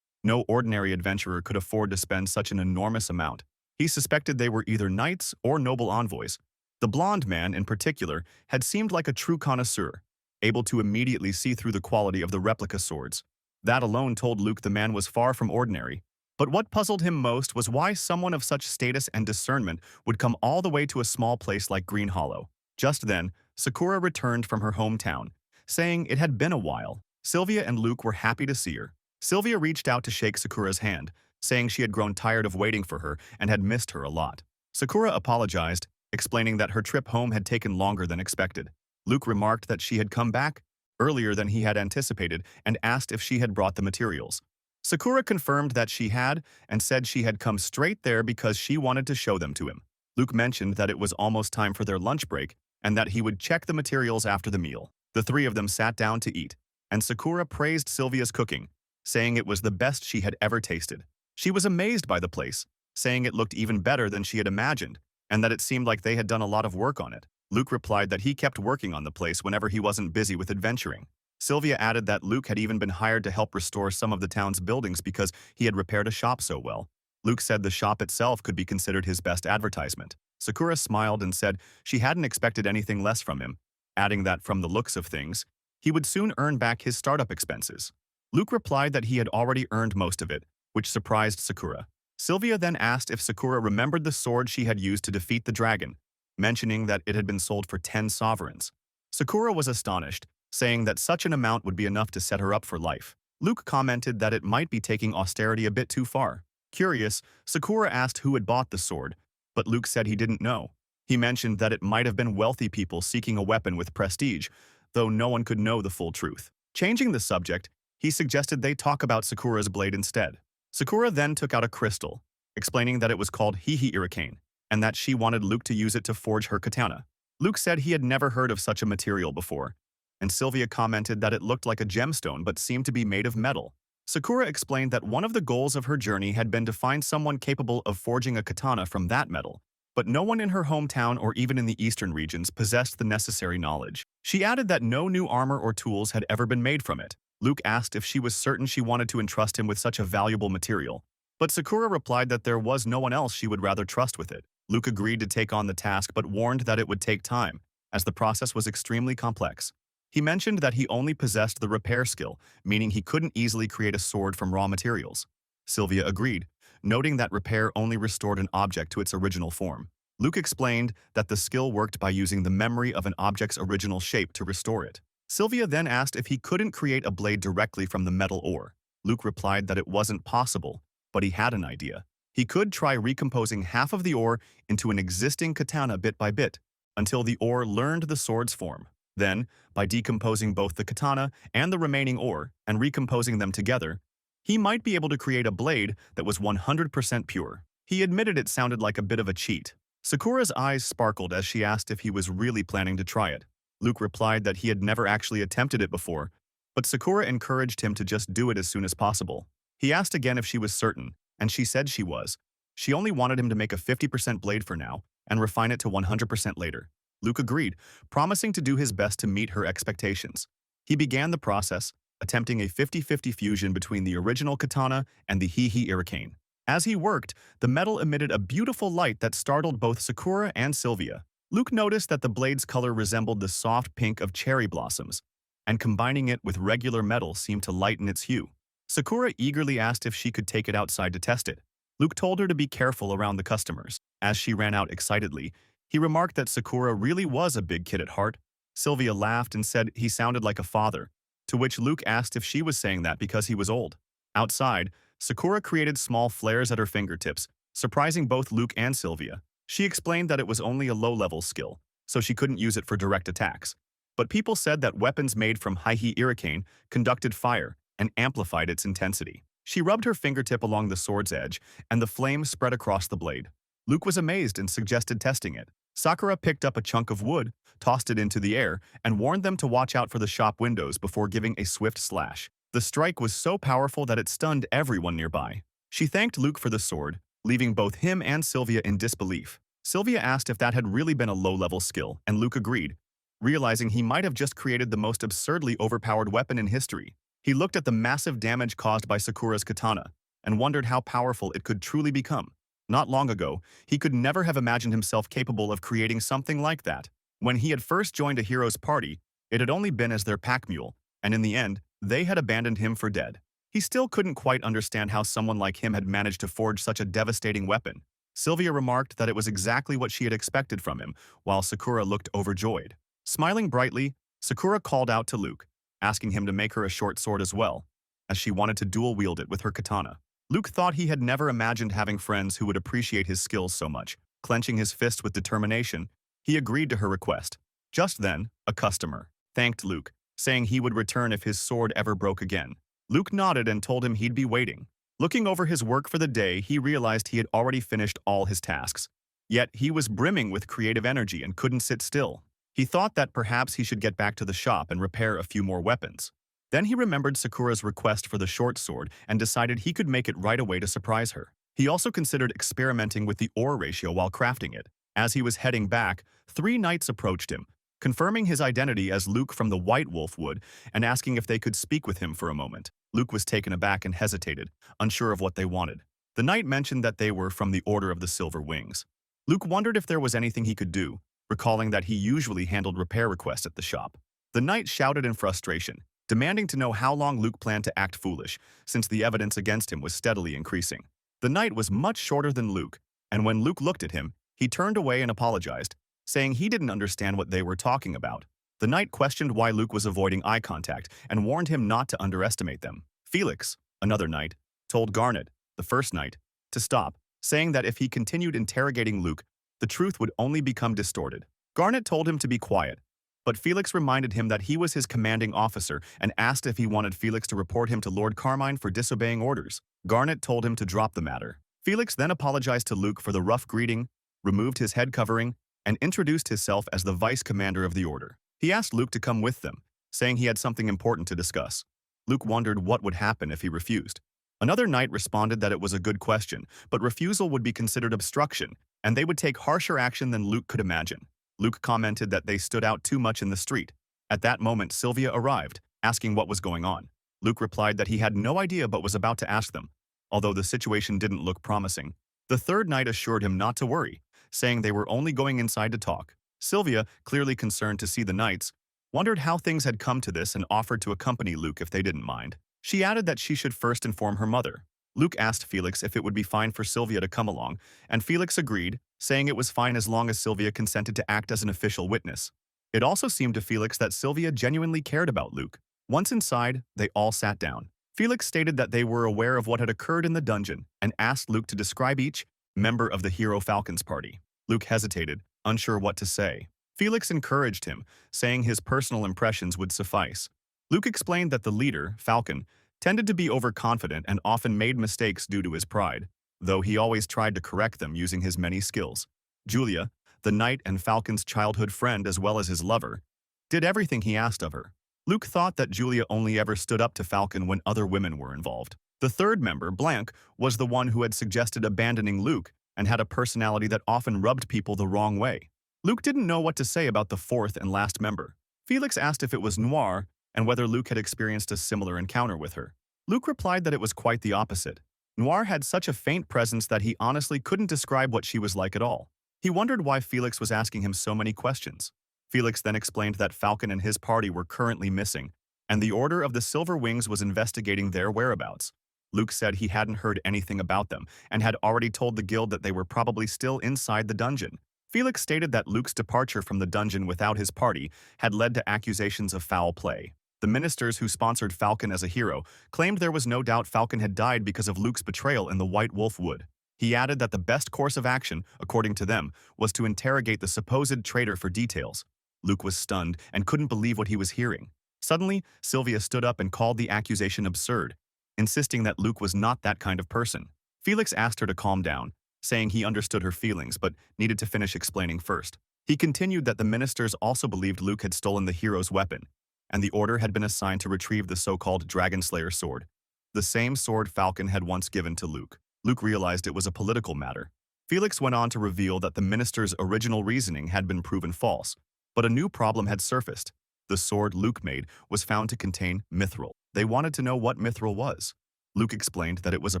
No ordinary adventurer could afford to spend such an enormous amount. He suspected they were either knights or noble envoys. The blonde man, in particular, had seemed like a true connoisseur, able to immediately see through the quality of the replica swords. That alone told Luke the man was far from ordinary. But what puzzled him most was why someone of such status and discernment would come all the way to a small place like Green Hollow. Just then, Sakura returned from her hometown, saying it had been a while. Sylvia and Luke were happy to see her. Sylvia reached out to shake Sakura's hand, saying she had grown tired of waiting for her and had missed her a lot. Sakura apologized, explaining that her trip home had taken longer than expected. Luke remarked that she had come back earlier than he had anticipated and asked if she had brought the materials. Sakura confirmed that she had and said she had come straight there because she wanted to show them to him. Luke mentioned that it was almost time for their lunch break and that he would check the materials after the meal. The 3 of them sat down to eat, and Sakura praised Sylvia's cooking, saying it was the best she had ever tasted. She was amazed by the place, saying it looked even better than she had imagined, and that it seemed like they had done a lot of work on it. Luke replied that he kept working on the place whenever he wasn't busy with adventuring. Sylvia added that Luke had even been hired to help restore some of the town's buildings because he had repaired a shop so well. Luke said the shop itself could be considered his best advertisement. Sakura smiled and said she hadn't expected anything less from him, adding that from the looks of things, he would soon earn back his startup expenses. Luke replied that he had already earned most of it, which surprised Sakura. Sylvia then asked if Sakura remembered the sword she had used to defeat the dragon, mentioning that it had been sold for 10 sovereigns. Sakura was astonished, saying that such an amount would be enough to set her up for life. Luke commented that it might be taking austerity a bit too far. Curious, Sakura asked who had bought the sword, but Luke said he didn't know. He mentioned that it might have been wealthy people seeking a weapon with prestige, though no one could know the full truth. Changing the subject, he suggested they talk about Sakura's blade instead. Sakura then took out a crystal, explaining that it was called Hihi Irikane, and that she wanted Luke to use it to forge her katana. Luke said he had never heard of such a material before, and Sylvia commented that it looked like a gemstone but seemed to be made of metal. Sakura explained that one of the goals of her journey had been to find someone capable of forging a katana from that metal, but no one in her hometown or even in the eastern regions possessed the necessary knowledge. She added that no new armor or tools had ever been made from it. Luke asked if she was certain she wanted to entrust him with such a valuable material, but Sakura replied that there was no one else she would rather trust with it. Luke agreed to take on the task but warned that it would take time, as the process was extremely complex. He mentioned that he only possessed the repair skill, meaning he couldn't easily create a sword from raw materials. Sylvia agreed, noting that repair only restored an object to its original form. Luke explained that the skill worked by using the memory of an object's original shape to restore it. Sylvia then asked if he couldn't create a blade directly from the metal ore. Luke replied that it wasn't possible, but he had an idea. He could try recomposing half of the ore into an existing katana bit by bit, until the ore learned the sword's form. Then, by decomposing both the katana and the remaining ore and recomposing them together, he might be able to create a blade that was 100% pure. He admitted it sounded like a bit of a cheat. Sakura's eyes sparkled as she asked if he was really planning to try it. Luke replied that he had never actually attempted it before, but Sakura encouraged him to just do it as soon as possible. He asked again if she was certain, and she said she was. She only wanted him to make a 50% blade for now and refine it to 100% later. Luke agreed, promising to do his best to meet her expectations. He began the process, attempting a 50-50 fusion between the original katana and the hurricane. As he worked, the metal emitted a beautiful light that startled both Sakura and Sylvia. Luke noticed that the blade's color resembled the soft pink of cherry blossoms, and combining it with regular metal seemed to lighten its hue. Sakura eagerly asked if she could take it outside to test it. Luke told her to be careful around the customers. As she ran out excitedly, he remarked that Sakura really was a big kid at heart. Sylvia laughed and said he sounded like a father, to which Luke asked if she was saying that because he was old. Outside, Sakura created small flares at her fingertips, surprising both Luke and Sylvia. She explained that it was only a low-level skill, so she couldn't use it for direct attacks. But people said that weapons made from hurricane conducted fire and amplified its intensity. She rubbed her fingertip along the sword's edge, and the flame spread across the blade. Luke was amazed and suggested testing it. Sakura picked up a chunk of wood, tossed it into the air, and warned them to watch out for the shop windows before giving a swift slash. The strike was so powerful that it stunned everyone nearby. She thanked Luke for the sword, leaving both him and Sylvia in disbelief. Sylvia asked if that had really been a low-level skill, and Luke agreed, realizing he might have just created the most absurdly overpowered weapon in history. He looked at the massive damage caused by Sakura's katana and wondered how powerful it could truly become. Not long ago, he could never have imagined himself capable of creating something like that. When he had first joined a hero's party, it had only been as their pack mule, and in the end, they had abandoned him for dead. He still couldn't quite understand how someone like him had managed to forge such a devastating weapon. Sylvia remarked that it was exactly what she had expected from him, while Sakura looked overjoyed. Smiling brightly, Sakura called out to Luke, asking him to make her a short sword as well, as she wanted to dual-wield it with her katana. Luke thought he had never imagined having friends who would appreciate his skills so much. Clenching his fist with determination, he agreed to her request. Just then, a customer thanked Luke, saying he would return if his sword ever broke again. Luke nodded and told him he'd be waiting. Looking over his work for the day, he realized he had already finished all his tasks. Yet he was brimming with creative energy and couldn't sit still. He thought that perhaps he should get back to the shop and repair a few more weapons. Then he remembered Sakura's request for the short sword and decided he could make it right away to surprise her. He also considered experimenting with the ore ratio while crafting it. As he was heading back, 3 knights approached him, confirming his identity as Luke from the White Wolf Wood and asking if they could speak with him for a moment. Luke was taken aback and hesitated, unsure of what they wanted. The knight mentioned that they were from the Order of the Silver Wings. Luke wondered if there was anything he could do, recalling that he usually handled repair requests at the shop. The knight shouted in frustration, demanding to know how long Luke planned to act foolish, since the evidence against him was steadily increasing. The knight was much shorter than Luke, and when Luke looked at him, he turned away and apologized, saying he didn't understand what they were talking about. The knight questioned why Luke was avoiding eye contact and warned him not to underestimate them. Felix, another knight, told Garnet, the first knight, to stop, saying that if he continued interrogating Luke, the truth would only become distorted. Garnet told him to be quiet, but Felix reminded him that he was his commanding officer and asked if he wanted Felix to report him to Lord Carmine for disobeying orders. Garnet told him to drop the matter. Felix then apologized to Luke for the rough greeting, removed his head covering, and introduced himself as the vice commander of the order. He asked Luke to come with them, saying he had something important to discuss. Luke wondered what would happen if he refused. Another knight responded that it was a good question, but refusal would be considered obstruction, and they would take harsher action than Luke could imagine. Luke commented that they stood out too much in the street. At that moment, Sylvia arrived, asking what was going on. Luke replied that he had no idea but was about to ask them, although the situation didn't look promising. The third knight assured him not to worry, saying they were only going inside to talk. Sylvia, clearly concerned to see the knights, wondered how things had come to this and offered to accompany Luke if they didn't mind. She added that she should first inform her mother. Luke asked Felix if it would be fine for Sylvia to come along, and Felix agreed, saying it was fine as long as Sylvia consented to act as an official witness. It also seemed to Felix that Sylvia genuinely cared about Luke. Once inside, they all sat down. Felix stated that they were aware of what had occurred in the dungeon and asked Luke to describe each member of the Hero Falcons party. Luke hesitated, unsure what to say. Felix encouraged him, saying his personal impressions would suffice. Luke explained that the leader, Falcon, tended to be overconfident and often made mistakes due to his pride, though he always tried to correct them using his many skills. Julia, the knight and Falcon's childhood friend as well as his lover, did everything he asked of her. Luke thought that Julia only ever stood up to Falcon when other women were involved. The third member, Blanc, was the one who had suggested abandoning Luke and had a personality that often rubbed people the wrong way. Luke didn't know what to say about the fourth and last member. Felix asked if it was Noir and whether Luke had experienced a similar encounter with her. Luke replied that it was quite the opposite. Noir had such a faint presence that he honestly couldn't describe what she was like at all. He wondered why Felix was asking him so many questions. Felix then explained that Falcon and his party were currently missing, and the Order of the Silver Wings was investigating their whereabouts. Luke said he hadn't heard anything about them and had already told the guild that they were probably still inside the dungeon. Felix stated that Luke's departure from the dungeon without his party had led to accusations of foul play. The ministers who sponsored Falcon as a hero claimed there was no doubt Falcon had died because of Luke's betrayal in the White Wolf Wood. He added that the best course of action, according to them, was to interrogate the supposed traitor for details. Luke was stunned and couldn't believe what he was hearing. Suddenly, Sylvia stood up and called the accusation absurd, insisting that Luke was not that kind of person. Felix asked her to calm down, saying he understood her feelings but needed to finish explaining first. He continued that the ministers also believed Luke had stolen the hero's weapon, and the order had been assigned to retrieve the so-called Dragon Slayer sword, the same sword Falcon had once given to Luke. Luke realized it was a political matter. Felix went on to reveal that the ministers' original reasoning had been proven false, but a new problem had surfaced. The sword Luke made was found to contain mithril. They wanted to know what mithril was. Luke explained that it was a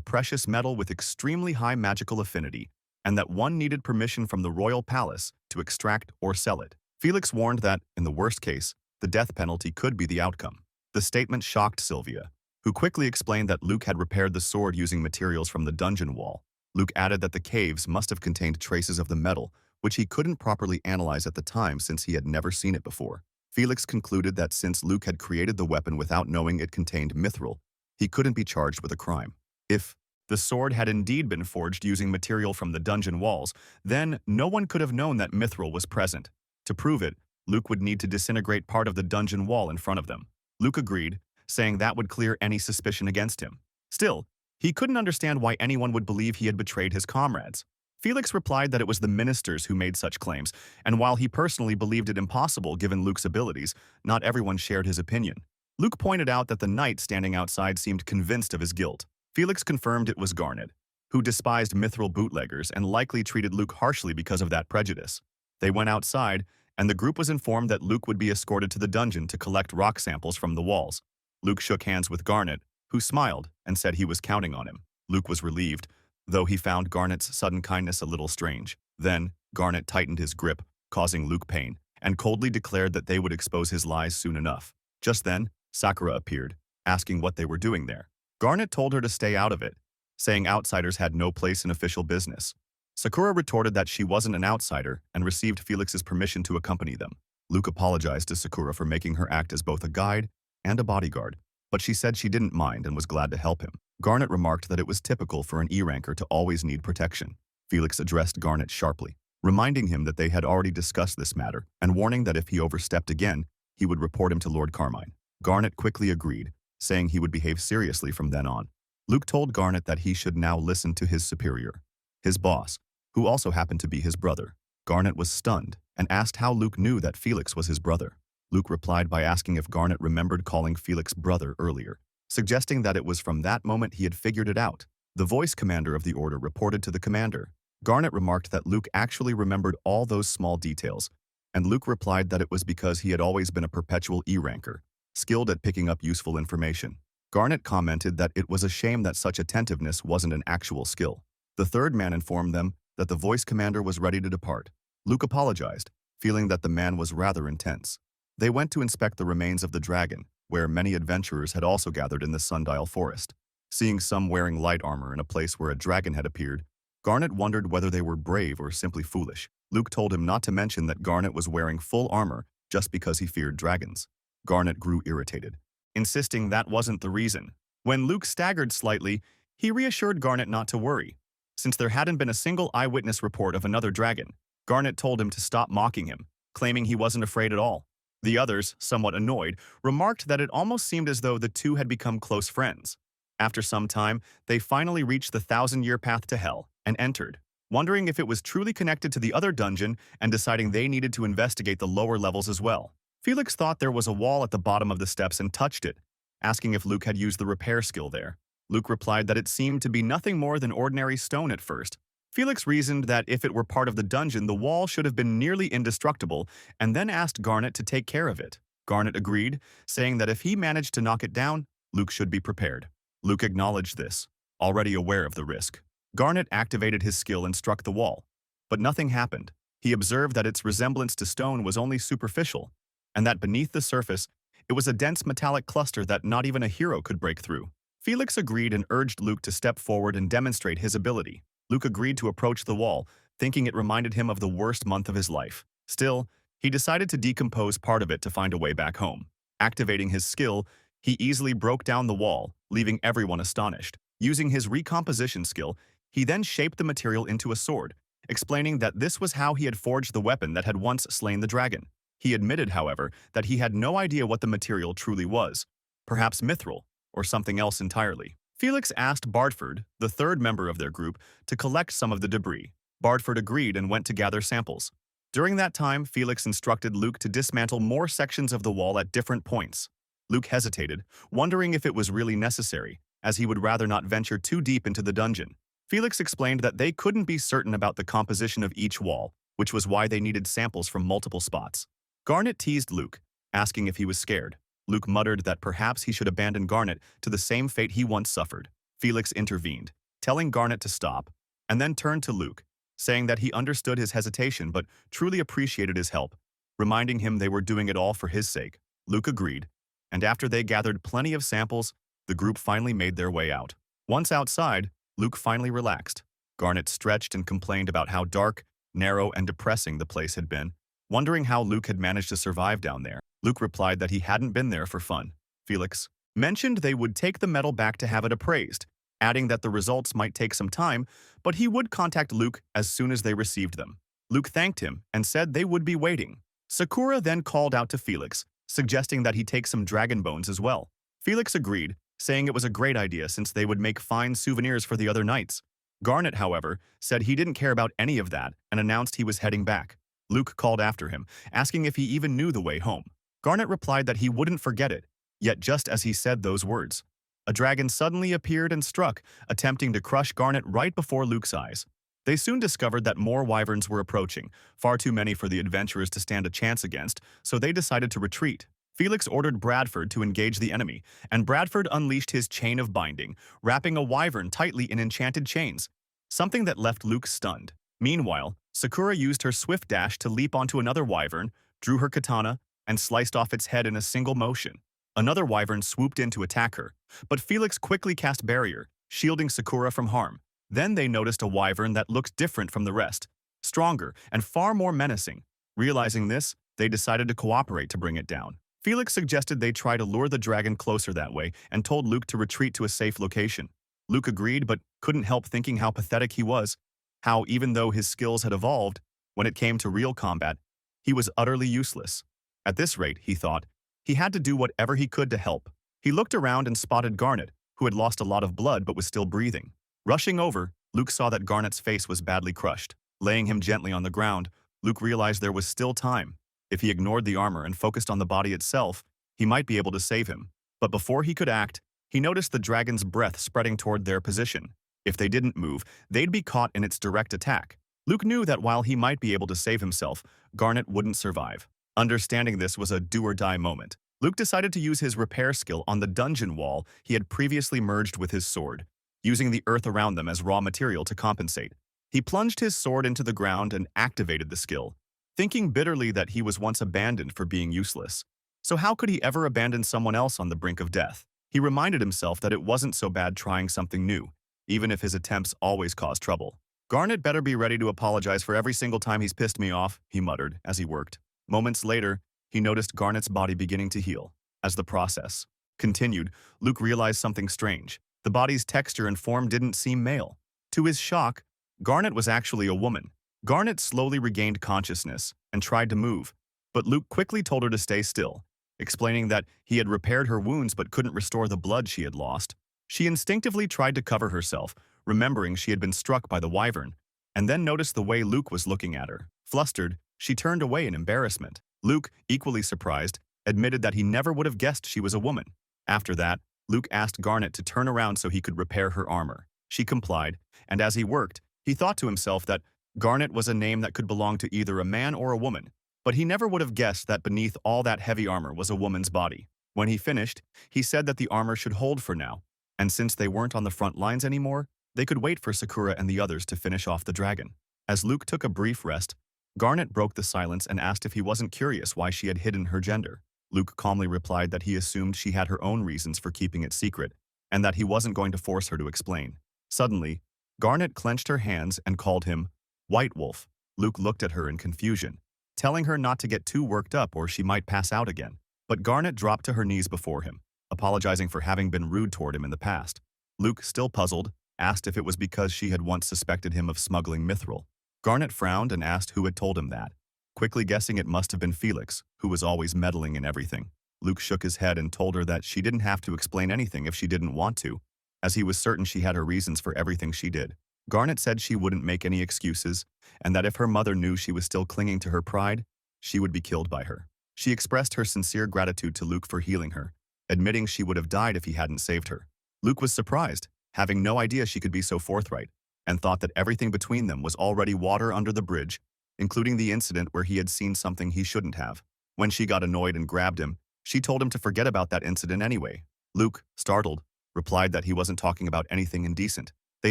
precious metal with extremely high magical affinity, and that one needed permission from the royal palace to extract or sell it. Felix warned that, in the worst case, the death penalty could be the outcome. The statement shocked Sylvia, who quickly explained that Luke had repaired the sword using materials from the dungeon wall. Luke added that the caves must have contained traces of the metal, which he couldn't properly analyze at the time since he had never seen it before. Felix concluded that since Luke had created the weapon without knowing it contained mithril, he couldn't be charged with a crime. If the sword had indeed been forged using material from the dungeon walls, then no one could have known that mithril was present. To prove it, Luke would need to disintegrate part of the dungeon wall in front of them. Luke agreed, saying that would clear any suspicion against him. Still, he couldn't understand why anyone would believe he had betrayed his comrades. Felix replied that it was the ministers who made such claims, and while he personally believed it impossible given Luke's abilities, not everyone shared his opinion. Luke pointed out that the knight standing outside seemed convinced of his guilt. Felix confirmed it was Garnet, who despised mithril bootleggers and likely treated Luke harshly because of that prejudice. They went outside, and the group was informed that Luke would be escorted to the dungeon to collect rock samples from the walls. Luke shook hands with Garnet, who smiled and said he was counting on him. Luke was relieved, though he found Garnet's sudden kindness a little strange. Then, Garnet tightened his grip, causing Luke pain, and coldly declared that they would expose his lies soon enough. Just then, Sakura appeared, asking what they were doing there. Garnet told her to stay out of it, saying outsiders had no place in official business. Sakura retorted that she wasn't an outsider and received Felix's permission to accompany them. Luke apologized to Sakura for making her act as both a guide and a bodyguard, but she said she didn't mind and was glad to help him. Garnet remarked that it was typical for an E-ranker to always need protection. Felix addressed Garnet sharply, reminding him that they had already discussed this matter and warning that if he overstepped again, he would report him to Lord Carmine. Garnet quickly agreed, saying he would behave seriously from then on. Luke told Garnet that he should now listen to his superior, his boss, who also happened to be his brother. Garnet was stunned and asked how Luke knew that Felix was his brother. Luke replied by asking if Garnet remembered calling Felix brother earlier, suggesting that it was from that moment he had figured it out. The voice commander of the order reported to the commander. Garnet remarked that Luke actually remembered all those small details, and Luke replied that it was because he had always been a perpetual E-ranker, skilled at picking up useful information. Garnet commented that it was a shame that such attentiveness wasn't an actual skill. The third man informed them that the voice commander was ready to depart. Luke apologized, feeling that the man was rather intense. They went to inspect the remains of the dragon, where many adventurers had also gathered in the Sundial Forest. Seeing some wearing light armor in a place where a dragon had appeared, Garnet wondered whether they were brave or simply foolish. Luke told him not to mention that Garnet was wearing full armor just because he feared dragons. Garnet grew irritated, insisting that wasn't the reason. When Luke staggered slightly, he reassured Garnet not to worry. Since there hadn't been a single eyewitness report of another dragon, Garnet told him to stop mocking him, claiming he wasn't afraid at all. The others, somewhat annoyed, remarked that it almost seemed as though the two had become close friends. After some time, they finally reached the 1,000-year path to hell and entered, wondering if it was truly connected to the other dungeon and deciding they needed to investigate the lower levels as well. Felix thought there was a wall at the bottom of the steps and touched it, asking if Luke had used the repair skill there. Luke replied that it seemed to be nothing more than ordinary stone at first. Felix reasoned that if it were part of the dungeon, the wall should have been nearly indestructible, and then asked Garnet to take care of it. Garnet agreed, saying that if he managed to knock it down, Luke should be prepared. Luke acknowledged this, already aware of the risk. Garnet activated his skill and struck the wall, but nothing happened. He observed that its resemblance to stone was only superficial, and that beneath the surface, it was a dense metallic cluster that not even a hero could break through. Felix agreed and urged Luke to step forward and demonstrate his ability. Luke agreed to approach the wall, thinking it reminded him of the worst month of his life. Still, he decided to decompose part of it to find a way back home. Activating his skill, he easily broke down the wall, leaving everyone astonished. Using his recomposition skill, he then shaped the material into a sword, explaining that this was how he had forged the weapon that had once slain the dragon. He admitted, however, that he had no idea what the material truly was, perhaps mithril, or something else entirely. Felix asked Bardford, the third member of their group, to collect some of the debris. Bardford agreed and went to gather samples. During that time, Felix instructed Luke to dismantle more sections of the wall at different points. Luke hesitated, wondering if it was really necessary, as he would rather not venture too deep into the dungeon. Felix explained that they couldn't be certain about the composition of each wall, which was why they needed samples from multiple spots. Garnet teased Luke, asking if he was scared. Luke muttered that perhaps he should abandon Garnet to the same fate he once suffered. Felix intervened, telling Garnet to stop, and then turned to Luke, saying that he understood his hesitation but truly appreciated his help, reminding him they were doing it all for his sake. Luke agreed, and after they gathered plenty of samples, the group finally made their way out. Once outside, Luke finally relaxed. Garnet stretched and complained about how dark, narrow, and depressing the place had been, wondering how Luke had managed to survive down there. Luke replied that he hadn't been there for fun. Felix mentioned they would take the metal back to have it appraised, adding that the results might take some time, but he would contact Luke as soon as they received them. Luke thanked him and said they would be waiting. Sakura then called out to Felix, suggesting that he take some dragon bones as well. Felix agreed, saying it was a great idea since they would make fine souvenirs for the other knights. Garnet, however, said he didn't care about any of that and announced he was heading back. Luke called after him, asking if he even knew the way home. Garnet replied that he wouldn't forget it, yet just as he said those words, a dragon suddenly appeared and struck, attempting to crush Garnet right before Luke's eyes. They soon discovered that more wyverns were approaching, far too many for the adventurers to stand a chance against, so they decided to retreat. Felix ordered Bradford to engage the enemy, and Bradford unleashed his chain of binding, wrapping a wyvern tightly in enchanted chains, something that left Luke stunned. Meanwhile, Sakura used her swift dash to leap onto another wyvern, drew her katana, and sliced off its head in a single motion. Another wyvern swooped in to attack her, but Felix quickly cast barrier, shielding Sakura from harm. Then they noticed a wyvern that looked different from the rest, stronger and far more menacing. Realizing this, they decided to cooperate to bring it down. Felix suggested they try to lure the dragon closer that way and told Luke to retreat to a safe location. Luke agreed but couldn't help thinking how pathetic he was, how even though his skills had evolved, when it came to real combat, he was utterly useless. At this rate, he thought, he had to do whatever he could to help. He looked around and spotted Garnet, who had lost a lot of blood but was still breathing. Rushing over, Luke saw that Garnet's face was badly crushed. Laying him gently on the ground, Luke realized there was still time. If he ignored the armor and focused on the body itself, he might be able to save him. But before he could act, he noticed the dragon's breath spreading toward their position. If they didn't move, they'd be caught in its direct attack. Luke knew that while he might be able to save himself, Garnet wouldn't survive. Understanding this was a do-or-die moment. Luke decided to use his repair skill on the dungeon wall he had previously merged with his sword, using the earth around them as raw material to compensate. He plunged his sword into the ground and activated the skill, thinking bitterly that he was once abandoned for being useless. So how could he ever abandon someone else on the brink of death? He reminded himself that it wasn't so bad trying something new, even if his attempts always caused trouble. Garnet better be ready to apologize for every single time he's pissed me off, he muttered as he worked. Moments later, he noticed Garnet's body beginning to heal. As the process continued, Luke realized something strange. The body's texture and form didn't seem male. To his shock, Garnet was actually a woman. Garnet slowly regained consciousness and tried to move, But Luke quickly told her to stay still, explaining that he had repaired her wounds but couldn't restore the blood she had lost. She instinctively tried to cover herself, remembering she had been struck by the wyvern, and then noticed the way Luke was looking at her. Flustered, she turned away in embarrassment. Luke, equally surprised, admitted that he never would have guessed she was a woman. After that, Luke asked Garnet to turn around so he could repair her armor. She complied, and as he worked, he thought to himself that Garnet was a name that could belong to either a man or a woman, but he never would have guessed that beneath all that heavy armor was a woman's body. When he finished, he said that the armor should hold for now, and since they weren't on the front lines anymore, they could wait for Sakura and the others to finish off the dragon. As Luke took a brief rest, Garnet broke the silence and asked if he wasn't curious why she had hidden her gender. Luke calmly replied that he assumed she had her own reasons for keeping it secret, and that he wasn't going to force her to explain. Suddenly, Garnet clenched her hands and called him White Wolf. Luke looked at her in confusion, telling her not to get too worked up or she might pass out again. But Garnet dropped to her knees before him, apologizing for having been rude toward him in the past. Luke, still puzzled, asked if it was because she had once suspected him of smuggling mithril. Garnet frowned and asked who had told him that, quickly guessing it must have been Felix, who was always meddling in everything. Luke shook his head and told her that she didn't have to explain anything if she didn't want to, as he was certain she had her reasons for everything she did. Garnet said she wouldn't make any excuses, and that if her mother knew she was still clinging to her pride, she would be killed by her. She expressed her sincere gratitude to Luke for healing her, admitting she would have died if he hadn't saved her. Luke was surprised, having no idea she could be so forthright, and thought that everything between them was already water under the bridge, including the incident where he had seen something he shouldn't have. When she got annoyed and grabbed him, she told him to forget about that incident anyway. Luke, startled, replied that he wasn't talking about anything indecent. They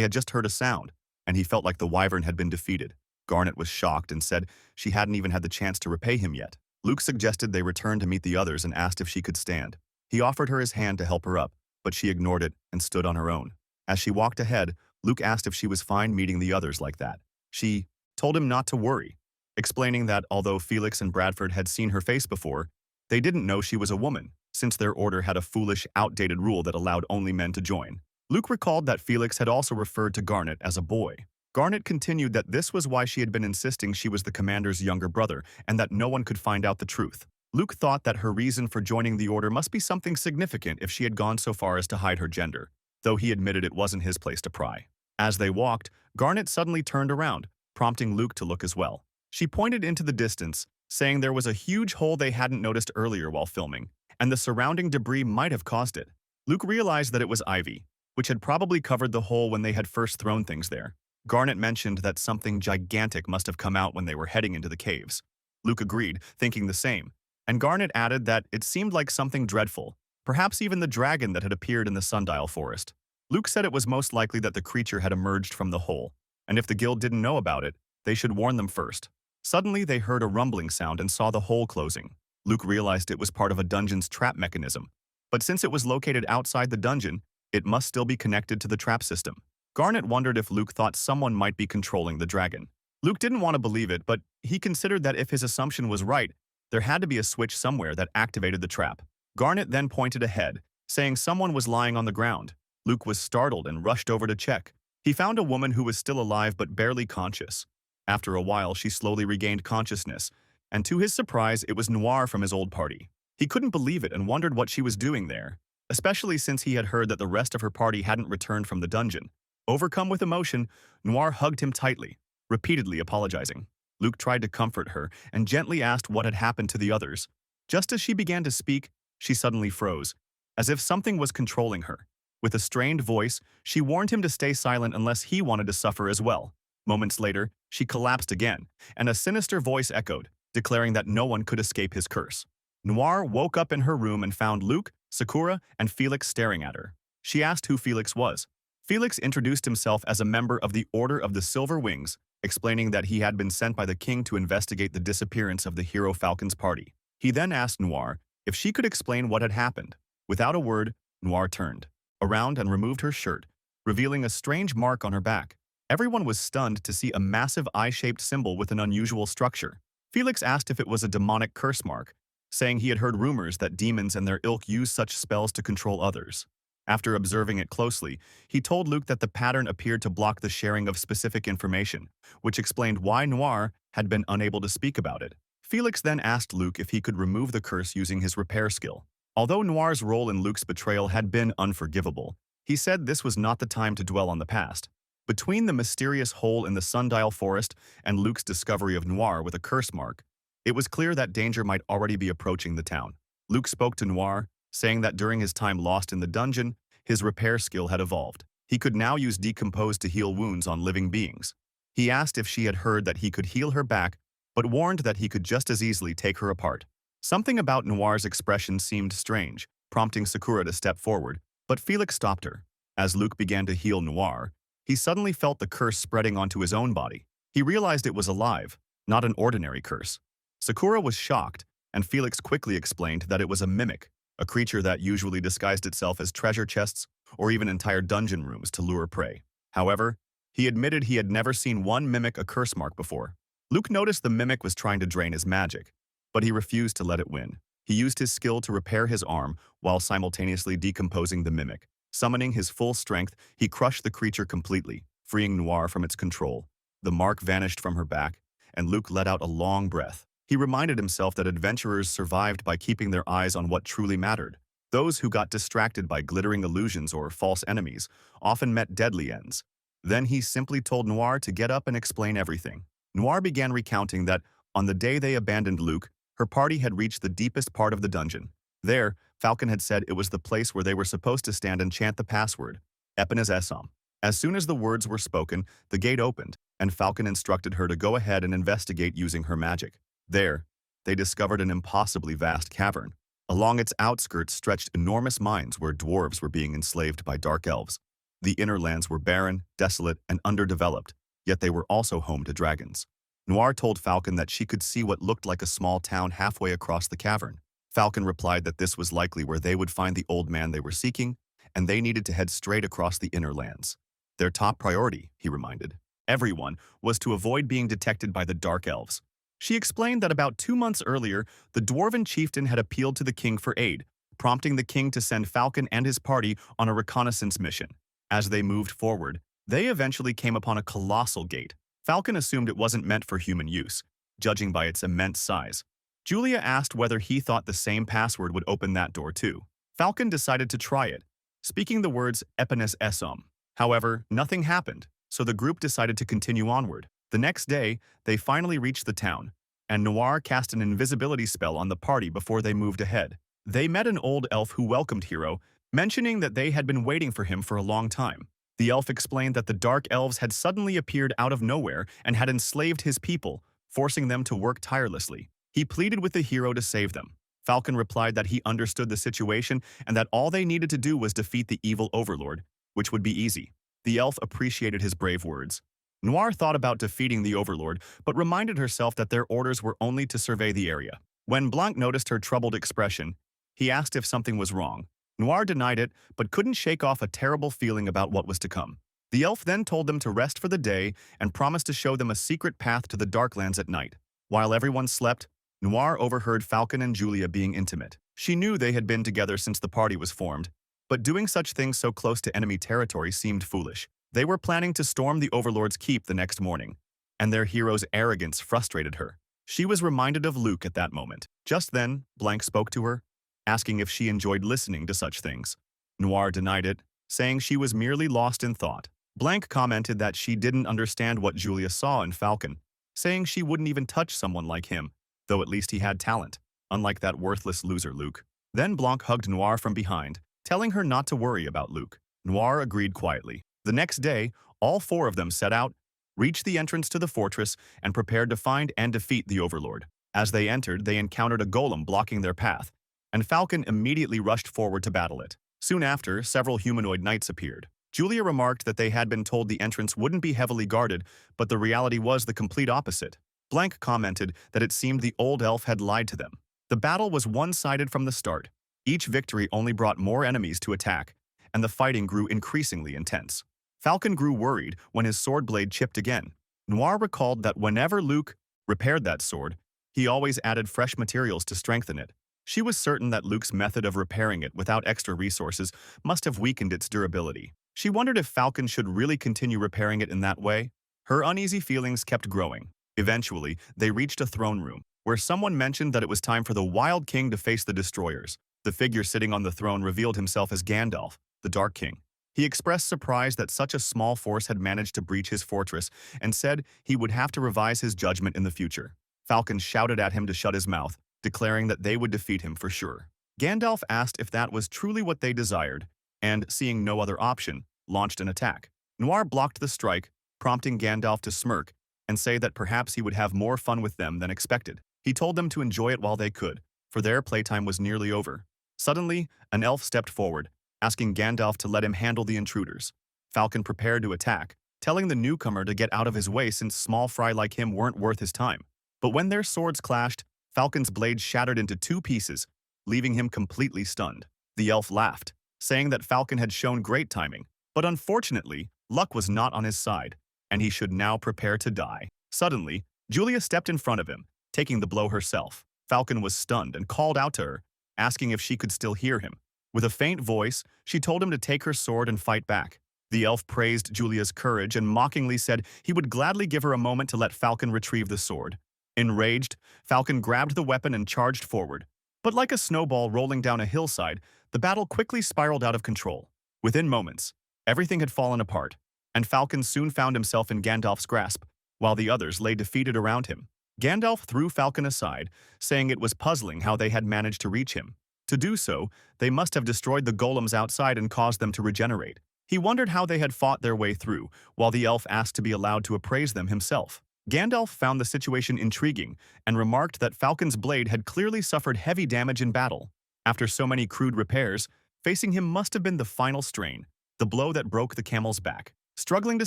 had just heard a sound, and he felt like the wyvern had been defeated. Garnet was shocked and said she hadn't even had the chance to repay him yet. Luke suggested they return to meet the others and asked if she could stand. He offered her his hand to help her up, but she ignored it and stood on her own. As she walked ahead, Luke asked if she was fine meeting the others like that. She told him not to worry, explaining that although Felix and Bradford had seen her face before, they didn't know she was a woman, since their order had a foolish, outdated rule that allowed only men to join. Luke recalled that Felix had also referred to Garnet as a boy. Garnet continued that this was why she had been insisting she was the commander's younger brother and that no one could find out the truth. Luke thought that her reason for joining the order must be something significant if she had gone so far as to hide her gender, though he admitted it wasn't his place to pry. As they walked, Garnet suddenly turned around, prompting Luke to look as well. She pointed into the distance, saying there was a huge hole they hadn't noticed earlier while filming, and the surrounding debris might have caused it. Luke realized that it was ivy, which had probably covered the hole when they had first thrown things there. Garnet mentioned that something gigantic must have come out when they were heading into the caves. Luke agreed, thinking the same, and Garnet added that it seemed like something dreadful, perhaps even the dragon that had appeared in the sundial forest. Luke said it was most likely that the creature had emerged from the hole, and if the guild didn't know about it, they should warn them first. Suddenly, they heard a rumbling sound and saw the hole closing. Luke realized it was part of a dungeon's trap mechanism, but since it was located outside the dungeon, it must still be connected to the trap system. Garnet wondered if Luke thought someone might be controlling the dragon. Luke didn't want to believe it, but he considered that if his assumption was right, there had to be a switch somewhere that activated the trap. Garnet then pointed ahead, saying someone was lying on the ground. Luke was startled and rushed over to check. He found a woman who was still alive but barely conscious. After a while, she slowly regained consciousness, and to his surprise, it was Noir from his old party. He couldn't believe it and wondered what she was doing there, especially since he had heard that the rest of her party hadn't returned from the dungeon. Overcome with emotion, Noir hugged him tightly, repeatedly apologizing. Luke tried to comfort her and gently asked what had happened to the others. Just as she began to speak, she suddenly froze, as if something was controlling her. With a strained voice, she warned him to stay silent unless he wanted to suffer as well. Moments later, she collapsed again, and a sinister voice echoed, declaring that no one could escape his curse. Noir woke up in her room and found Luke, Sakura, and Felix staring at her. She asked who Felix was. Felix introduced himself as a member of the Order of the Silver Wings, explaining that he had been sent by the king to investigate the disappearance of the Hero Falcon's party. He then asked Noir if she could explain what had happened. Without a word, Noir turned around and removed her shirt, revealing a strange mark on her back. Everyone was stunned to see a massive eye-shaped symbol with an unusual structure. Felix asked if it was a demonic curse mark, saying he had heard rumors that demons and their ilk use such spells to control others. After observing it closely, he told Luke that the pattern appeared to block the sharing of specific information, which explained why Noir had been unable to speak about it. Felix then asked Luke if he could remove the curse using his repair skill. Although Noir's role in Luke's betrayal had been unforgivable, he said this was not the time to dwell on the past. Between the mysterious hole in the sundial forest and Luke's discovery of Noir with a curse mark, it was clear that danger might already be approaching the town. Luke spoke to Noir, saying that during his time lost in the dungeon, his repair skill had evolved. He could now use Decompose to heal wounds on living beings. He asked if she had heard that he could heal her back, but warned that he could just as easily take her apart. Something about Noir's expression seemed strange, prompting Sakura to step forward, but Felix stopped her. As Luke began to heal Noir, he suddenly felt the curse spreading onto his own body. He realized it was alive, not an ordinary curse. Sakura was shocked, and Felix quickly explained that it was a mimic, a creature that usually disguised itself as treasure chests or even entire dungeon rooms to lure prey. However, he admitted he had never seen one mimic a curse mark before. Luke noticed the mimic was trying to drain his magic, but he refused to let it win. He used his skill to repair his arm while simultaneously decomposing the mimic. Summoning his full strength, he crushed the creature completely, freeing Noir from its control. The mark vanished from her back, and Luke let out a long breath. He reminded himself that adventurers survived by keeping their eyes on what truly mattered. Those who got distracted by glittering illusions or false enemies often met deadly ends. Then he simply told Noir to get up and explain everything. Noir began recounting that, on the day they abandoned Luke, her party had reached the deepest part of the dungeon. There, Falcon had said it was the place where they were supposed to stand and chant the password, Epinas Esom. As soon as the words were spoken, the gate opened, and Falcon instructed her to go ahead and investigate using her magic. There, they discovered an impossibly vast cavern. Along its outskirts stretched enormous mines where dwarves were being enslaved by dark elves. The inner lands were barren, desolate, and underdeveloped, yet they were also home to dragons. Noir told Falcon that she could see what looked like a small town halfway across the cavern. Falcon replied that this was likely where they would find the old man they were seeking, and they needed to head straight across the inner lands. Their top priority, he reminded everyone, was to avoid being detected by the dark elves. She explained that about 2 months earlier, the dwarven chieftain had appealed to the king for aid, prompting the king to send Falcon and his party on a reconnaissance mission. As they moved forward, they eventually came upon a colossal gate. Falcon assumed it wasn't meant for human use, judging by its immense size. Julia asked whether he thought the same password would open that door too. Falcon decided to try it, speaking the words Epinas Esom. However, nothing happened, so the group decided to continue onward. The next day, they finally reached the town, and Noir cast an invisibility spell on the party before they moved ahead. They met an old elf who welcomed Hero, mentioning that they had been waiting for him for a long time. The elf explained that the dark elves had suddenly appeared out of nowhere and had enslaved his people, forcing them to work tirelessly. He pleaded with the hero to save them. Falcon replied that he understood the situation and that all they needed to do was defeat the evil overlord, which would be easy. The elf appreciated his brave words. Noir thought about defeating the overlord, but reminded herself that their orders were only to survey the area. When Blanc noticed her troubled expression, he asked if something was wrong. Noir denied it, but couldn't shake off a terrible feeling about what was to come. The elf then told them to rest for the day and promised to show them a secret path to the Darklands at night. While everyone slept, Noir overheard Falcon and Julia being intimate. She knew they had been together since the party was formed, but doing such things so close to enemy territory seemed foolish. They were planning to storm the Overlord's keep the next morning, and their hero's arrogance frustrated her. She was reminded of Luke at that moment. Just then, Blanc spoke to her, asking if she enjoyed listening to such things. Noir denied it, saying she was merely lost in thought. Blanc commented that she didn't understand what Julia saw in Falcon, saying she wouldn't even touch someone like him, though at least he had talent, unlike that worthless loser Luke. Then Blanc hugged Noir from behind, telling her not to worry about Luke. Noir agreed quietly. The next day, all 4 of them set out, reached the entrance to the fortress, and prepared to find and defeat the Overlord. As they entered, they encountered a golem blocking their path, and Falcon immediately rushed forward to battle it. Soon after, several humanoid knights appeared. Julia remarked that they had been told the entrance wouldn't be heavily guarded, but the reality was the complete opposite. Blanc commented that it seemed the old elf had lied to them. The battle was one-sided from the start. Each victory only brought more enemies to attack, and the fighting grew increasingly intense. Falcon grew worried when his sword blade chipped again. Noir recalled that whenever Luke repaired that sword, he always added fresh materials to strengthen it. She was certain that Luke's method of repairing it without extra resources must have weakened its durability. She wondered if Falcon should really continue repairing it in that way. Her uneasy feelings kept growing. Eventually, they reached a throne room, where someone mentioned that it was time for the Wild King to face the destroyers. The figure sitting on the throne revealed himself as Gandalf, the Dark King. He expressed surprise that such a small force had managed to breach his fortress and said he would have to revise his judgment in the future. Falcon shouted at him to shut his mouth, declaring that they would defeat him for sure. Gandalf asked if that was truly what they desired, and, seeing no other option, launched an attack. Noir blocked the strike, prompting Gandalf to smirk and say that perhaps he would have more fun with them than expected. He told them to enjoy it while they could, for their playtime was nearly over. Suddenly, an elf stepped forward, asking Gandalf to let him handle the intruders. Falcon prepared to attack, telling the newcomer to get out of his way since small fry like him weren't worth his time. But when their swords clashed, Falcon's blade shattered into 2 pieces, leaving him completely stunned. The elf laughed, saying that Falcon had shown great timing, but unfortunately, luck was not on his side, and he should now prepare to die. Suddenly, Julia stepped in front of him, taking the blow herself. Falcon was stunned and called out to her, asking if she could still hear him. With a faint voice, she told him to take her sword and fight back. The elf praised Julia's courage and mockingly said he would gladly give her a moment to let Falcon retrieve the sword. Enraged, Falcon grabbed the weapon and charged forward. But like a snowball rolling down a hillside, the battle quickly spiraled out of control. Within moments, everything had fallen apart, and Falcon soon found himself in Gandalf's grasp, while the others lay defeated around him. Gandalf threw Falcon aside, saying it was puzzling how they had managed to reach him. To do so, they must have destroyed the golems outside and caused them to regenerate. He wondered how they had fought their way through, while the elf asked to be allowed to appraise them himself. Gandalf found the situation intriguing and remarked that Falcon's blade had clearly suffered heavy damage in battle. After so many crude repairs, facing him must have been the final strain, the blow that broke the camel's back. Struggling to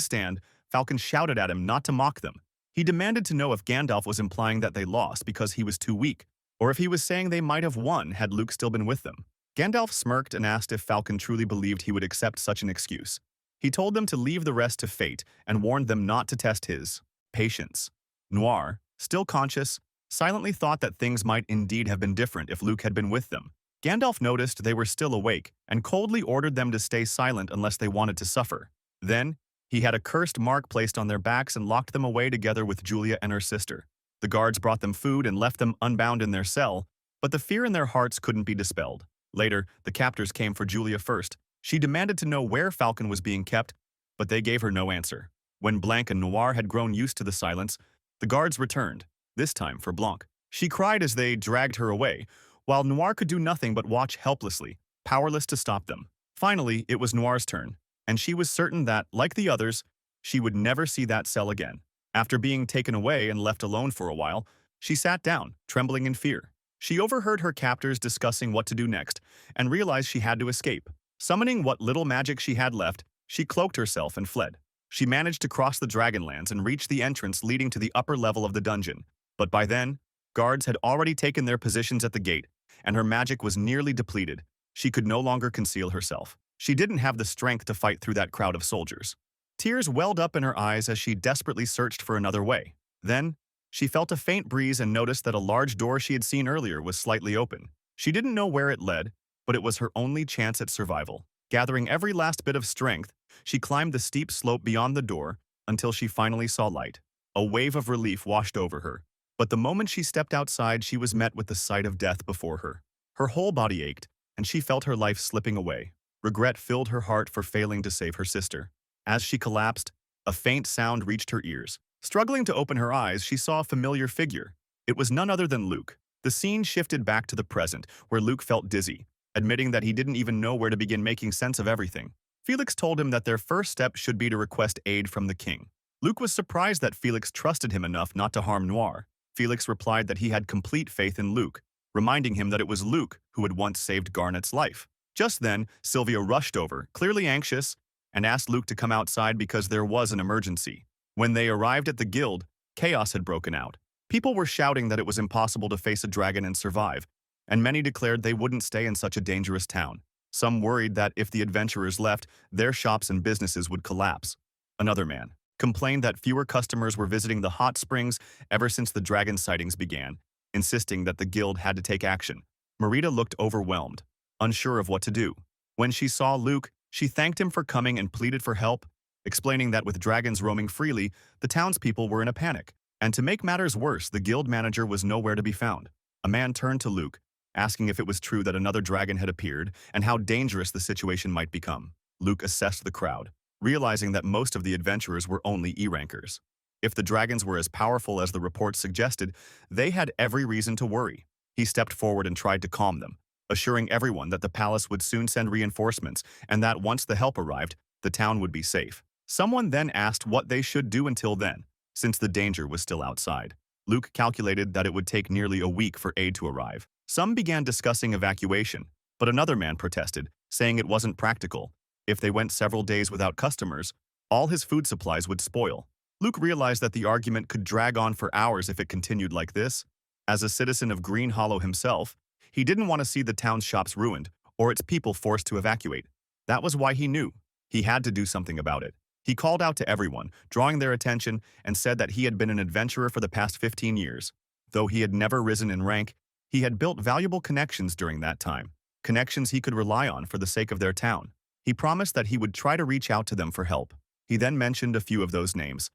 stand, Falcon shouted at him not to mock them. He demanded to know if Gandalf was implying that they lost because he was too weak, or if he was saying they might have won had Luke still been with them. Gandalf smirked and asked if Falcon truly believed he would accept such an excuse. He told them to leave the rest to fate and warned them not to test his patience. Noir, still conscious, silently thought that things might indeed have been different if Luke had been with them. Gandalf noticed they were still awake and coldly ordered them to stay silent unless they wanted to suffer. Then, he had a cursed mark placed on their backs and locked them away together with Julia and her sister. The guards brought them food and left them unbound in their cell, but the fear in their hearts couldn't be dispelled. Later, the captors came for Julia first. She demanded to know where Falcon was being kept, but they gave her no answer. When Blanc and Noir had grown used to the silence, the guards returned, this time for Blanc. She cried as they dragged her away, while Noir could do nothing but watch helplessly, powerless to stop them. Finally, it was Noir's turn, and she was certain that, like the others, she would never see that cell again. After being taken away and left alone for a while, she sat down, trembling in fear. She overheard her captors discussing what to do next, and realized she had to escape. Summoning what little magic she had left, she cloaked herself and fled. She managed to cross the Dragonlands and reach the entrance leading to the upper level of the dungeon. But by then, guards had already taken their positions at the gate, and her magic was nearly depleted. She could no longer conceal herself. She didn't have the strength to fight through that crowd of soldiers. Tears welled up in her eyes as she desperately searched for another way. Then, she felt a faint breeze and noticed that a large door she had seen earlier was slightly open. She didn't know where it led, but it was her only chance at survival. Gathering every last bit of strength, she climbed the steep slope beyond the door until she finally saw light. A wave of relief washed over her, but the moment she stepped outside, she was met with the sight of death before her. Her whole body ached, and she felt her life slipping away. Regret filled her heart for failing to save her sister. As she collapsed, a faint sound reached her ears. Struggling to open her eyes, she saw a familiar figure. It was none other than Luke. The scene shifted back to the present, where Luke felt dizzy, admitting that he didn't even know where to begin making sense of everything. Felix told him that their first step should be to request aid from the king. Luke was surprised that Felix trusted him enough not to harm Noir. Felix replied that he had complete faith in Luke, reminding him that it was Luke who had once saved Garnet's life. Just then, Sylvia rushed over, clearly anxious, and asked Luke to come outside because there was an emergency. When they arrived at the guild, chaos had broken out. People were shouting that it was impossible to face a dragon and survive, and many declared they wouldn't stay in such a dangerous town. Some worried that if the adventurers left, their shops and businesses would collapse. Another man complained that fewer customers were visiting the hot springs ever since the dragon sightings began, insisting that the guild had to take action. Marita looked overwhelmed, unsure of what to do. When she saw Luke, she thanked him for coming and pleaded for help, explaining that with dragons roaming freely, the townspeople were in a panic. And to make matters worse, the guild manager was nowhere to be found. A man turned to Luke, asking if it was true that another dragon had appeared and how dangerous the situation might become. Luke assessed the crowd, realizing that most of the adventurers were only E-rankers. If the dragons were as powerful as the reports suggested, they had every reason to worry. He stepped forward and tried to calm them, assuring everyone that the palace would soon send reinforcements and that once the help arrived, the town would be safe. Someone then asked what they should do until then, since the danger was still outside. Luke calculated that it would take nearly a week for aid to arrive. Some began discussing evacuation, but another man protested, saying it wasn't practical. If they went several days without customers, all his food supplies would spoil. Luke realized that the argument could drag on for hours if it continued like this. As a citizen of Green Hollow himself, he didn't want to see the town's shops ruined or its people forced to evacuate. That was why he knew he had to do something about it. He called out to everyone, drawing their attention, and said that he had been an adventurer for the past 15 years. Though he had never risen in rank, he had built valuable connections during that time, connections he could rely on for the sake of their town. He promised that he would try to reach out to them for help. He then mentioned a few of those names: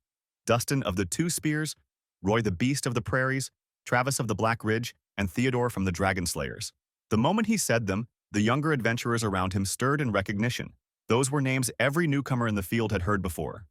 Dustin of the Two Spears, Roy the Beast of the Prairies, Travis of the Black Ridge, and Theodore from the Dragon Slayers. The moment he said them, the younger adventurers around him stirred in recognition. Those were names every newcomer in the field had heard before.